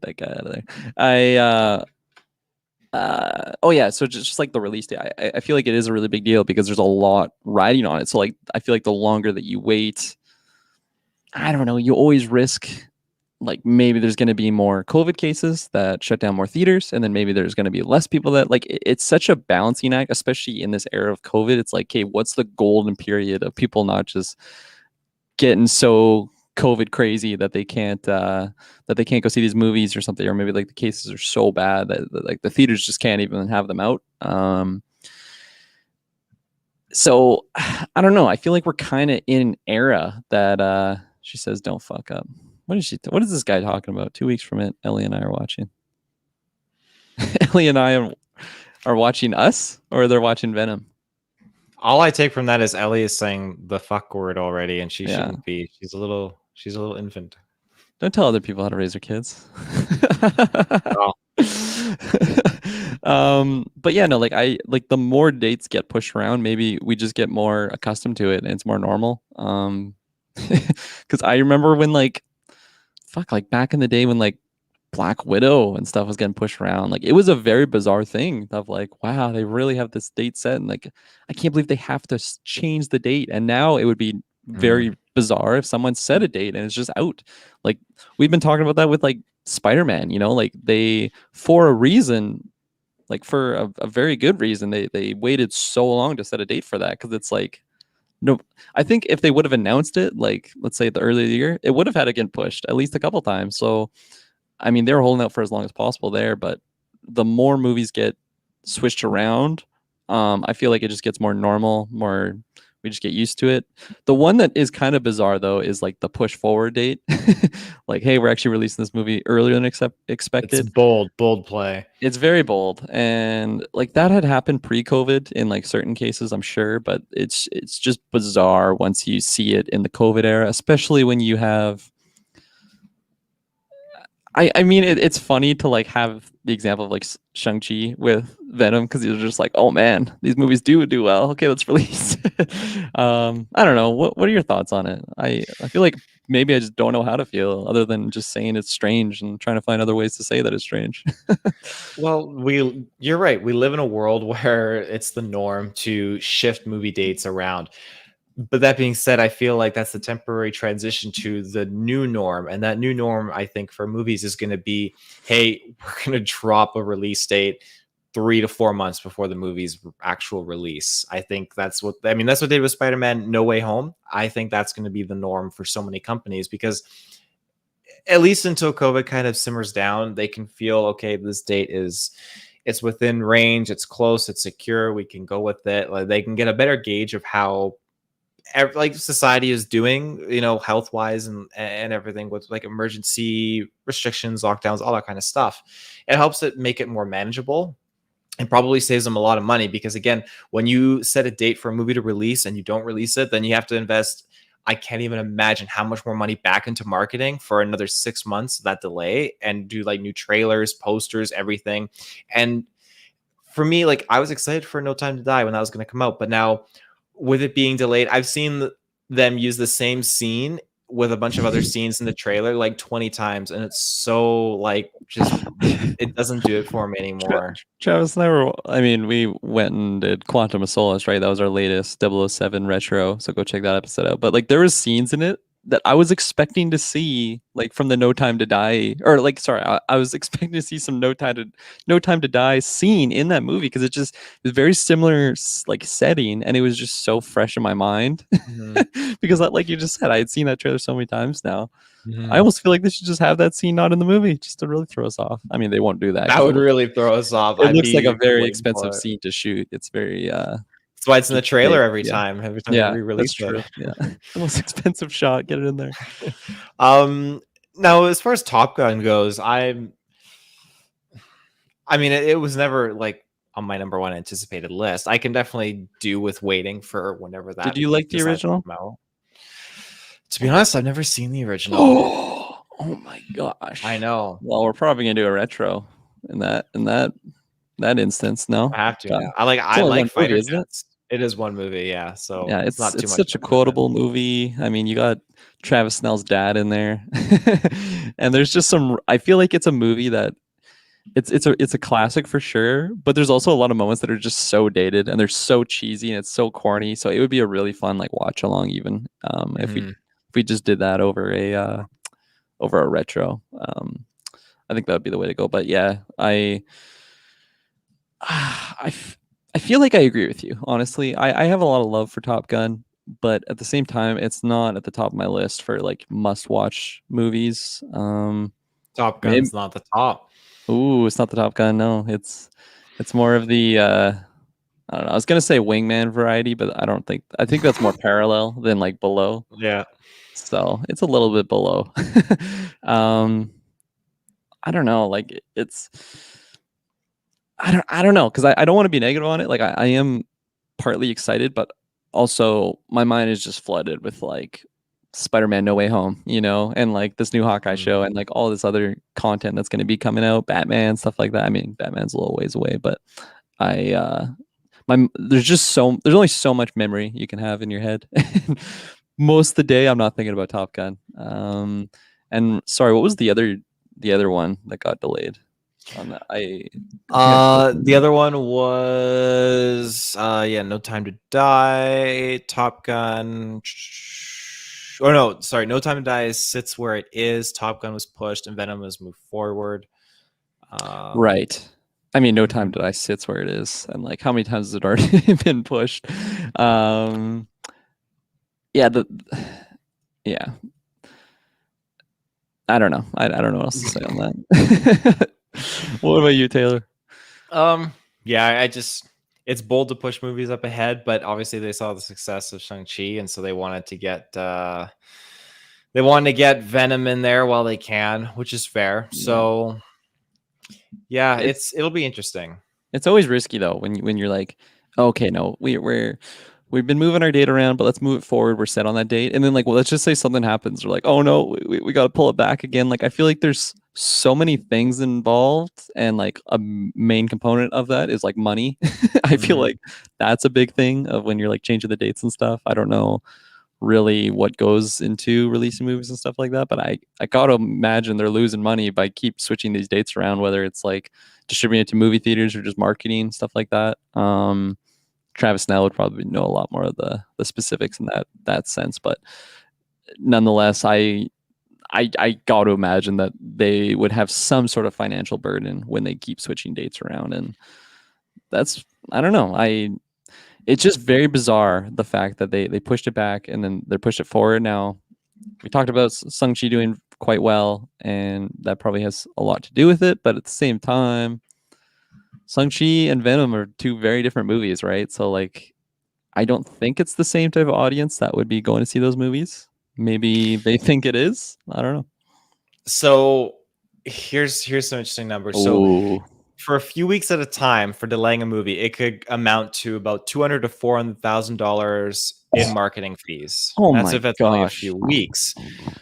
that guy out of there. So just like the release date, I feel like it is a really big deal because there's a lot riding on it. So like I feel like the longer that you wait, I don't know, you always risk like maybe there's going to be more COVID cases that shut down more theaters, and then maybe there's going to be less people that like it's such a balancing act, especially in this era of COVID. It's like, okay, what's the golden period of people not just getting so COVID crazy that they can't go see these movies or something, or maybe like the cases are so bad that like the theaters just can't even have them out. So I don't know. I feel like we're kind of in an era that she says don't fuck up. What is this guy talking about? 2 weeks from it, Ellie and I are watching. Ellie and I are watching us, or they're watching Venom. all I take from that is Ellie is saying the fuck word already, and she Yeah. shouldn't be. She's a little infant. Don't tell other people how to raise their kids. Oh. But yeah, no, like the more dates get pushed around, maybe we just get more accustomed to it and it's more normal. Because I remember when like back in the day when like Black Widow and stuff was getting pushed around, like it was a very bizarre thing of like, wow, they really have this date set, and like I can't believe they have to change the date. And now it would be very bizarre if someone set a date and it's just out. Like we've been talking about that with like Spider-Man, you know, like they, for a reason, like for a very good reason, they waited so long to set a date for that, because it's like, no, I think if they would have announced it, like let's say at the early of the year, it would have had to get pushed at least a couple times. So I mean, they were holding out for as long as possible there, but the more movies get switched around, I feel like it just gets more normal, more, we just get used to it. The one that is kind of bizarre though is like the push forward date. Like, hey, we're actually releasing this movie earlier than expected. It's bold play. It's very bold, and like that had happened pre-COVID in like certain cases, I'm sure, but it's just bizarre once you see it in the COVID era, especially when you have. I mean, it's funny to like have the example of like Shang-Chi with Venom, because you're just like, oh man, these movies do well. Okay, let's release. I don't know. What are your thoughts on it? I feel like maybe I just don't know how to feel other than just saying it's strange and trying to find other ways to say that it's strange. Well, you're right. We live in a world where it's the norm to shift movie dates around. But that being said, I feel like that's the temporary transition to the new norm. And that new norm, I think, for movies is going to be, hey, we're going to drop a release date 3 to 4 months before the movie's actual release. I think that's what they did with Spider-Man No Way Home. I think that's going to be the norm for so many companies, because at least until COVID kind of simmers down, they can feel, okay, this date it's within range, it's close, it's secure, we can go with it. Like, they can get a better gauge of how like society is doing, you know, health wise and everything, with like emergency restrictions, lockdowns, all that kind of stuff. It helps it make it more manageable, and probably saves them a lot of money, because again, when you set a date for a movie to release and you don't release it, then you have to invest, I can't even imagine how much more money back into marketing for another 6 months, that delay, and do like new trailers, posters, everything. And for me, like, I was excited for No Time to Die when that was going to come out, but now with it being delayed, I've seen them use the same scene with a bunch of other scenes in the trailer like 20 times, and it's so like, just it doesn't do it for me anymore. Travis and we went and did Quantum of Solace, right? That was our latest 007 retro, so go check that episode out. But like there was scenes in it that I was expecting to see, like from the No Time to Die, or like, sorry, I was expecting to see some No Time to Die scene in that movie, because it just was very similar like setting, and it was just so fresh in my mind. Because like you just said, I had seen that trailer so many times now. I almost feel like they should just have that scene not in the movie, just to really throw us off. I mean, they won't do that. That would really throw us off. It looks like a very expensive scene to shoot. It's very that's why it's in the trailer every time they re-release it. Yeah, the most expensive shot. Get it in there. Now, as far as Top Gun goes, I mean, it was never like on my number one anticipated list. I can definitely do with waiting for whenever that. Did you like the original? To be honest, I've never seen the original. Oh my gosh! I know. Well, we're probably gonna do a retro in that instance. No, I have to. Yeah. I like fighter jets. It is one movie, yeah. So yeah, it's not too much. It's such a quotable movie. I mean, you got Travis Snell's dad in there, and there's just some. I feel like it's a movie that it's a classic for sure. But there's also a lot of moments that are just so dated and they're so cheesy and it's so corny. So it would be a really fun like watch along, even if we just did that over a retro. I think that would be the way to go. But yeah, I feel like I agree with you. Honestly, I have a lot of love for Top Gun, but at the same time, it's not at the top of my list for like must-watch movies. Top Gun's not the top. Ooh, it's not the Top Gun. No, it's more of the I don't know. I was gonna say wingman variety, but I think that's more parallel than like below. Yeah. So it's a little bit below. I don't know. Like I don't know, because I don't want to be negative on it. Like I am partly excited, but also my mind is just flooded with like Spider-Man No Way Home, you know, and like this new Hawkeye show and like all this other content that's going to be coming out, Batman, stuff like that. I mean, Batman's a little ways away, but I there's only so much memory you can have in your head. Most of the day I'm not thinking about Top Gun. And sorry, what was the other one that got delayed? On that? The other one was No Time to Die, Top Gun. Or no, sorry, No Time to Die sits where it is. Top Gun was pushed, and Venom was moved forward. Right. I mean, No Time to Die sits where it is, and like how many times has it already been pushed? Yeah, yeah. I don't know. I don't know what else to say on that. What about you, Taylor? Yeah, it's bold to push movies up ahead, but obviously they saw the success of Shang-Chi, and so they wanted to get Venom in there while they can, which is fair. Yeah. So yeah, it'll be interesting. It's always risky though when you're like, okay, no, we've been moving our date around, but let's move it forward. We're set on that date, and then like, well, let's just say something happens. We're like, oh no, we got to pull it back again. Like, I feel like there's so many things involved, and like a main component of that is like money. I feel like that's a big thing of when you're like changing the dates and stuff. I don't know really what goes into releasing movies and stuff like that, but I gotta imagine they're losing money by keep switching these dates around, whether it's like distributing it to movie theaters or just marketing, stuff like that. Travis Snell would probably know a lot more of the specifics in that sense, but nonetheless, I got to imagine that they would have some sort of financial burden when they keep switching dates around, and that's, I don't know. It's just very bizarre, the fact that they pushed it back and then they pushed it forward. Now, we talked about Shang-Chi doing quite well, and that probably has a lot to do with it, but at the same time, Shang-Chi and Venom are two very different movies, right? So like, I don't think it's the same type of audience that would be going to see those movies. Maybe they think it is. I don't know. So here's some interesting numbers. So Ooh. for a few weeks at a time, for delaying a movie, it could amount to about $200,000 to $400,000 in marketing fees. Oh That's my if it's only a gosh. few weeks.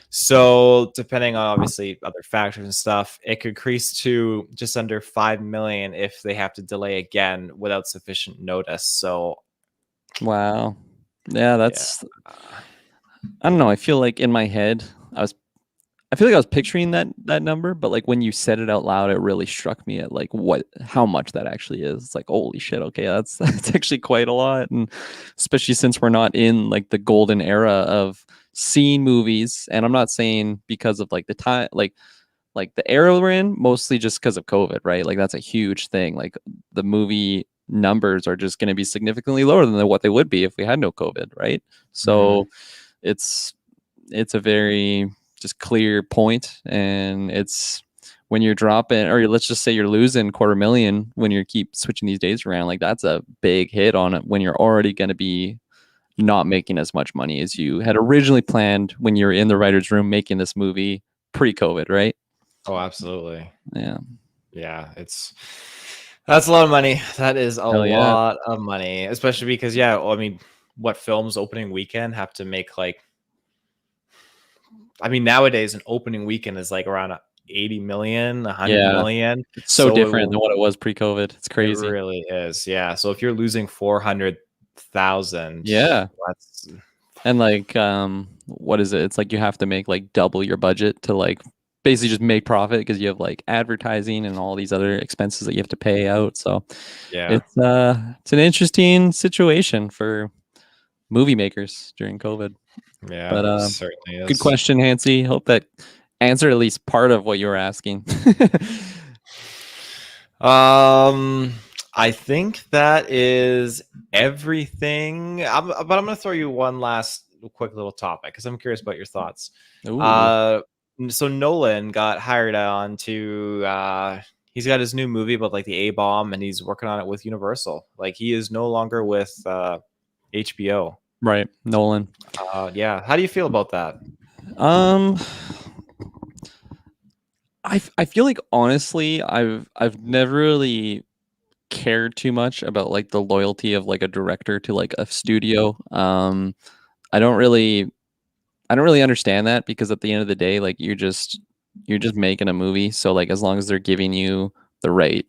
So depending on obviously other factors and stuff, it could increase to just under 5 million if they have to delay again without sufficient notice. So Wow. Yeah, that's, I don't know. I feel like in my head, I feel like I was picturing that number, but like when you said it out loud, it really struck me at like how much that actually is. It's like, holy shit, okay, that's actually quite a lot. And especially since we're not in like the golden era of seeing movies, and I'm not saying because of like the time, like the era we're in, mostly just because of COVID, right? Like that's a huge thing. Like the movie numbers are just going to be significantly lower than what they would be if we had no COVID, right? So it's a very just clear point, and it's when you're dropping, or let's just say you're losing $250,000 when you keep switching these days around, like that's a big hit on it when you're already going to be not making as much money as you had originally planned when you were in the writer's room making this movie pre-COVID, right? Oh, absolutely. Yeah. That's a lot of money. That is a Hell yeah. lot of money, especially because I mean, what films opening weekend have to make like, I mean, nowadays an opening weekend is like around 80 million, 100 million. It's so different than what it was pre-COVID. It's crazy. It really is. Yeah. So if you're losing 400,000, that's, and like what is it? It's like you have to make like double your budget to like basically just make profit, because you have like advertising and all these other expenses that you have to pay out. So yeah, it's an interesting situation for movie makers during COVID. Yeah, but certainly is. Good question, Hansi. Hope that answered at least part of what you were asking. I think that is everything. But I'm going to throw you one last quick little topic because I'm curious about your thoughts. So Nolan got hired on to he's got his new movie about like the A-bomb, and he's working on it with Universal. Like he is no longer with HBO. Right, Nolan. Yeah. How do you feel about that? I feel like honestly, I've never really care too much about like the loyalty of like a director to like a studio. I don't really understand that, because at the end of the day, like you're just making a movie. So like as long as they're giving you the right,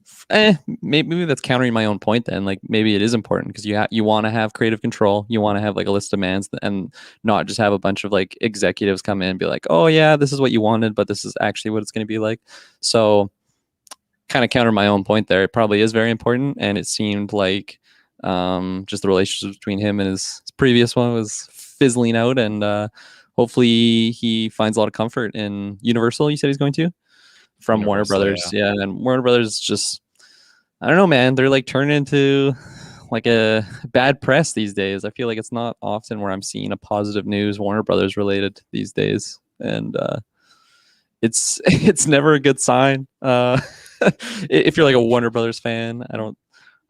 maybe that's countering my own point. Then like maybe it is important, because you want to have creative control. You want to have like a list of demands, and not just have a bunch of like executives come in and be like, oh yeah, this is what you wanted, but this is actually what it's going to be like. So kind of counter my own point there. It probably is very important, and it seemed like just the relationship between him and his previous one was fizzling out, and hopefully he finds a lot of comfort in Universal. You said he's going to from Warner Universal, Brothers, yeah. And Warner Brothers just, I don't know, man. They're like turning into like a bad press these days. I feel like it's not often where I'm seeing a positive news Warner Brothers related these days, and it's it's never a good sign. If you're like a Warner Brothers fan,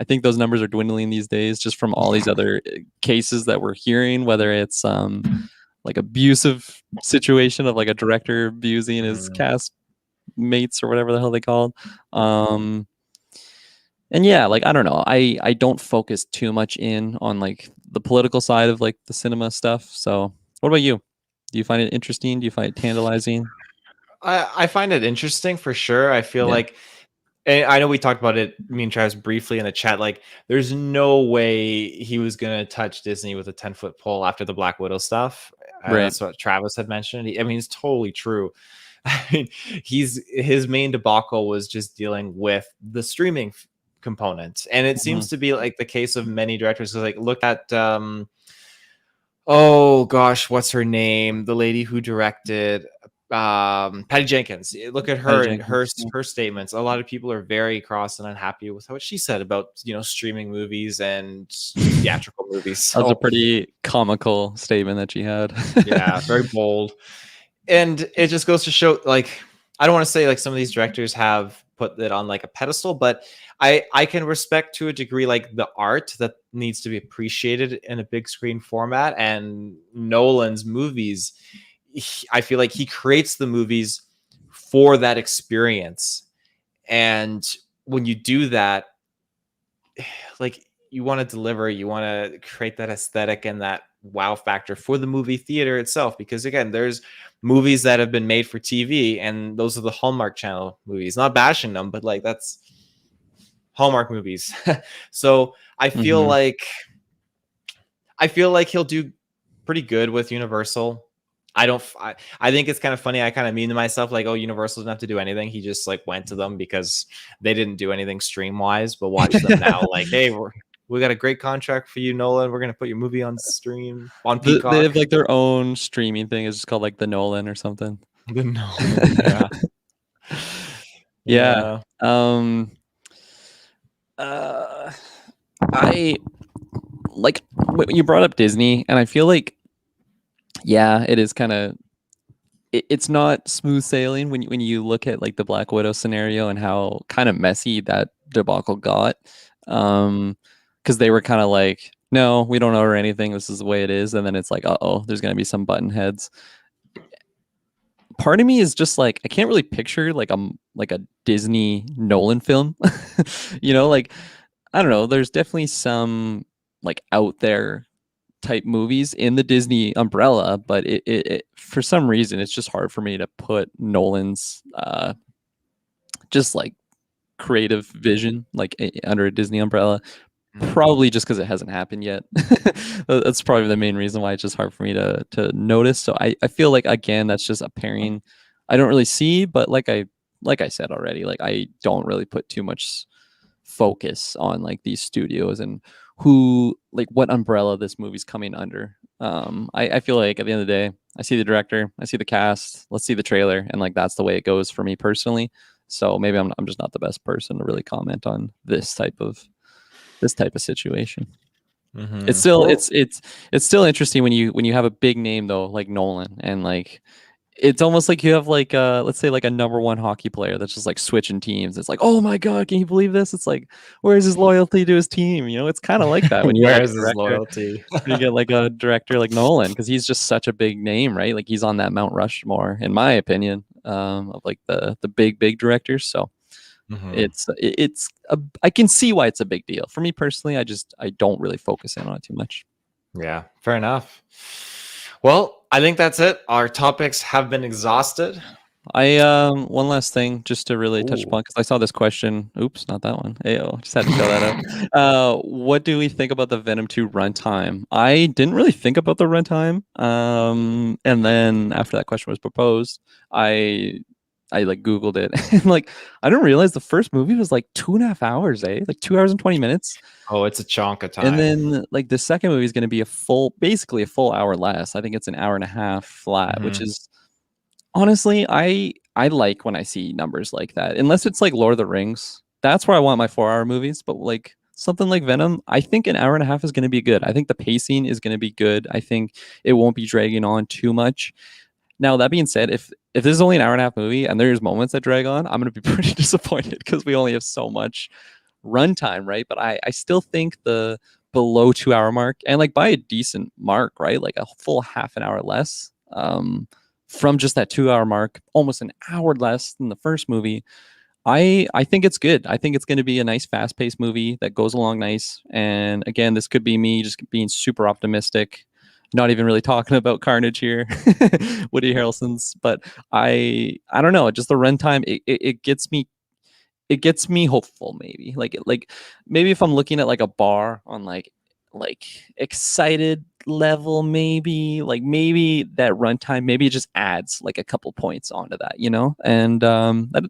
I think those numbers are dwindling these days, just from all these other cases that we're hearing, whether it's like abusive situation of like a director abusing his cast mates or whatever the hell they called. And yeah, like I don't know. I don't focus too much in on like the political side of like the cinema stuff. So what about you? Do you find it interesting? Do you find it tantalizing? I find it interesting for sure. I feel Yeah. like, and I know we talked about it, me and Travis, briefly in the chat. Like, there's no way he was gonna touch Disney with a 10-foot pole after the Black Widow stuff. Right. That's what Travis had mentioned. I mean, it's totally true. I mean, his main debacle was just dealing with the streaming component, and it seems to be like the case of many directors. So, like, look at oh gosh, what's her name? The lady who directed Patty Jenkins. Look at her and her statements. A lot of people are very cross and unhappy with what she said about, streaming movies and theatrical movies. That was a pretty comical statement that she had. Yeah, very bold. And it just goes to show, like, I don't want to say like some of these directors have put it on like a pedestal, but I can respect to a degree like the art that needs to be appreciated in a big screen format. And Nolan's movies, I feel like he creates the movies for that experience. And when you do that, like, you want to deliver, you want to create that aesthetic and that wow factor for the movie theater itself. Because again, there's movies that have been made for TV, and those are the Hallmark Channel movies. Not bashing them, but like, that's Hallmark movies. So I feel like he'll do pretty good with Universal. I think it's kind of funny. I kind of mean to myself, like, oh, Universal doesn't have to do anything. He just like went to them because they didn't do anything stream wise. But watch them now, like, hey, we got a great contract for you, Nolan. We're gonna put your movie on stream on Peacock. They have like their own streaming thing. It's just called like the Nolan or something. The Nolan, yeah. I like you brought up Disney, and I feel like, yeah, it is kind of, it's not smooth sailing when you look at like the Black Widow scenario and how kind of messy that debacle got. Because they were kind of like, no, we don't order anything. This is the way it is. And then it's like, there's going to be some button heads. Part of me is just like, I can't really picture like a Disney Nolan film. Like, I don't know. There's definitely some like out there type movies in the Disney umbrella, but it for some reason it's just hard for me to put Nolan's just like creative vision like under a Disney umbrella. Probably just because it hasn't happened yet. That's probably the main reason why it's just hard for me to notice. So I feel like, again, that's just a pairing I don't really see, but like I said already, like I don't really put too much focus on like these studios and who, like, what umbrella this movie's coming under. I feel like at the end of the day, I see the director, I see the cast, let's see the trailer, and like that's the way it goes for me personally. So maybe I'm just not the best person to really comment on this type of situation. It's still it's still interesting when you have a big name though, like Nolan, and like it's almost like you have like let's say like a number one hockey player that's just like switching teams. It's like, oh my god, can you believe this? It's like, where's his loyalty to his team? It's kind of like that when you where's his loyalty? You get like a director like Nolan, because he's just such a big name, right? Like he's on that Mount Rushmore, in my opinion, of like the big directors. So Mhm. I can see why it's a big deal. For me personally, I don't really focus in on it too much. Yeah, fair enough. Well, I think that's it. Our topics have been exhausted. I one last thing just to really touch Ooh. upon because I saw this question. Oops, not that one. Ayo, just had to show that out. What do we think about the Venom 2 runtime? I didn't really think about the runtime. And then after that question was proposed, I like Googled it and like I didn't realize the first movie was like 2.5 hours, like 2 hours and 20 minutes. Oh, it's a chunk of And time. then like the second movie is going to be basically a full hour less. I think it's an hour and a half flat, which Mhm. is honestly, I like when I see numbers like that. Unless it's like Lord of the Rings. That's where I want my 4 hour movies. But like something like Venom, I think an hour and a half is going to be good. I think the pacing is going to be good. I think it won't be dragging on too much. Now that being said, if this is only an hour and a half movie and there's moments that drag on, I'm going to be pretty disappointed because we only have so much runtime, right? But I still think the below 2 hour mark and like by a decent mark, right? Like a full half an hour less. From just that 2 hour mark, almost an hour less than the first movie. I think it's good. I think it's going to be a nice, fast paced movie that goes along nice. And again, this could be me just being super optimistic, not even really talking about Carnage here, Woody Harrelson's. But I don't know. Just the runtime, it gets me hopeful. Maybe like maybe if I'm looking at like a bar on like excited level, maybe that runtime, maybe it just adds like a couple points onto that, and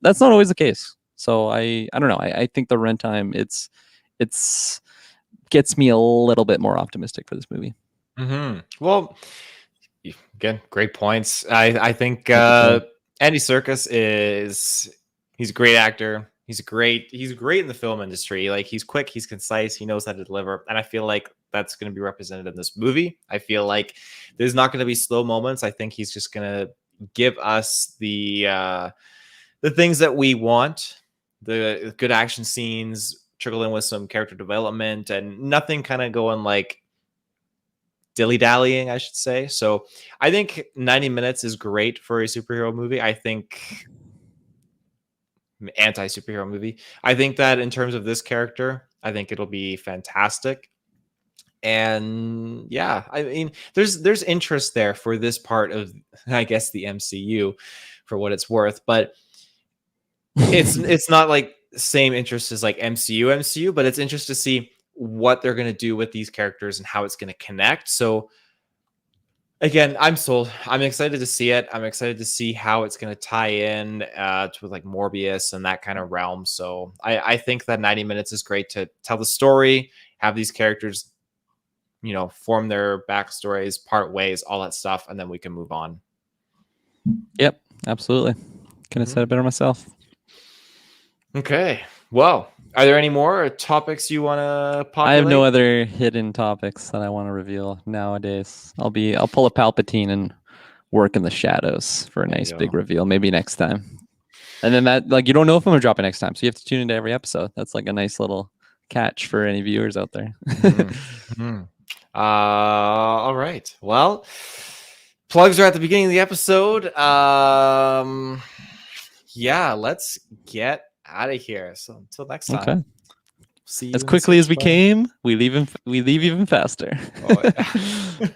that's not always the case. So I don't know. I think the runtime it's gets me a little bit more optimistic for this movie. Well, again, great points. I think Thank you, sir. Andy Serkis he's a great actor. He's great in the film industry. Like he's quick, he's concise, he knows how to deliver, and I feel like that's going to be represented in this movie. I feel like there's not going to be slow moments. I think he's just going to give us the things that we want, the good action scenes, trickle in with some character development, and nothing kind of going like dilly-dallying, I should say. So I think 90 minutes is great for a superhero movie. I think anti-superhero movie. I think that in terms of this character, I think it'll be fantastic. And yeah, I mean, there's interest there for this part of, I guess, the MCU, for what it's worth. But it's not like same interest as like MCU, but it's interest to see what they're going to do with these characters and how it's going to connect. So again, I'm sold. I'm excited to see it. I'm excited to see how it's going to tie in to like Morbius and that kind of realm. So I think that 90 minutes is great to tell the story, have these characters, form their backstories, part ways, all that stuff, and then we can move on. Yep, absolutely. Couldn't have said it better myself. Okay. Well, are there any more topics you want to populate? I have no other hidden topics that I want to reveal nowadays. I'll pull a Palpatine and work in the shadows for a nice big reveal, maybe next time. And then that, like, you don't know if I'm gonna drop it next time, so you have to tune into every episode. That's like a nice little catch for any viewers out there. All right. Well, plugs are at the beginning of the episode. Yeah, let's get out of here. So until next time. Okay. See you as quickly as we came, we leave even faster. Oh, yeah.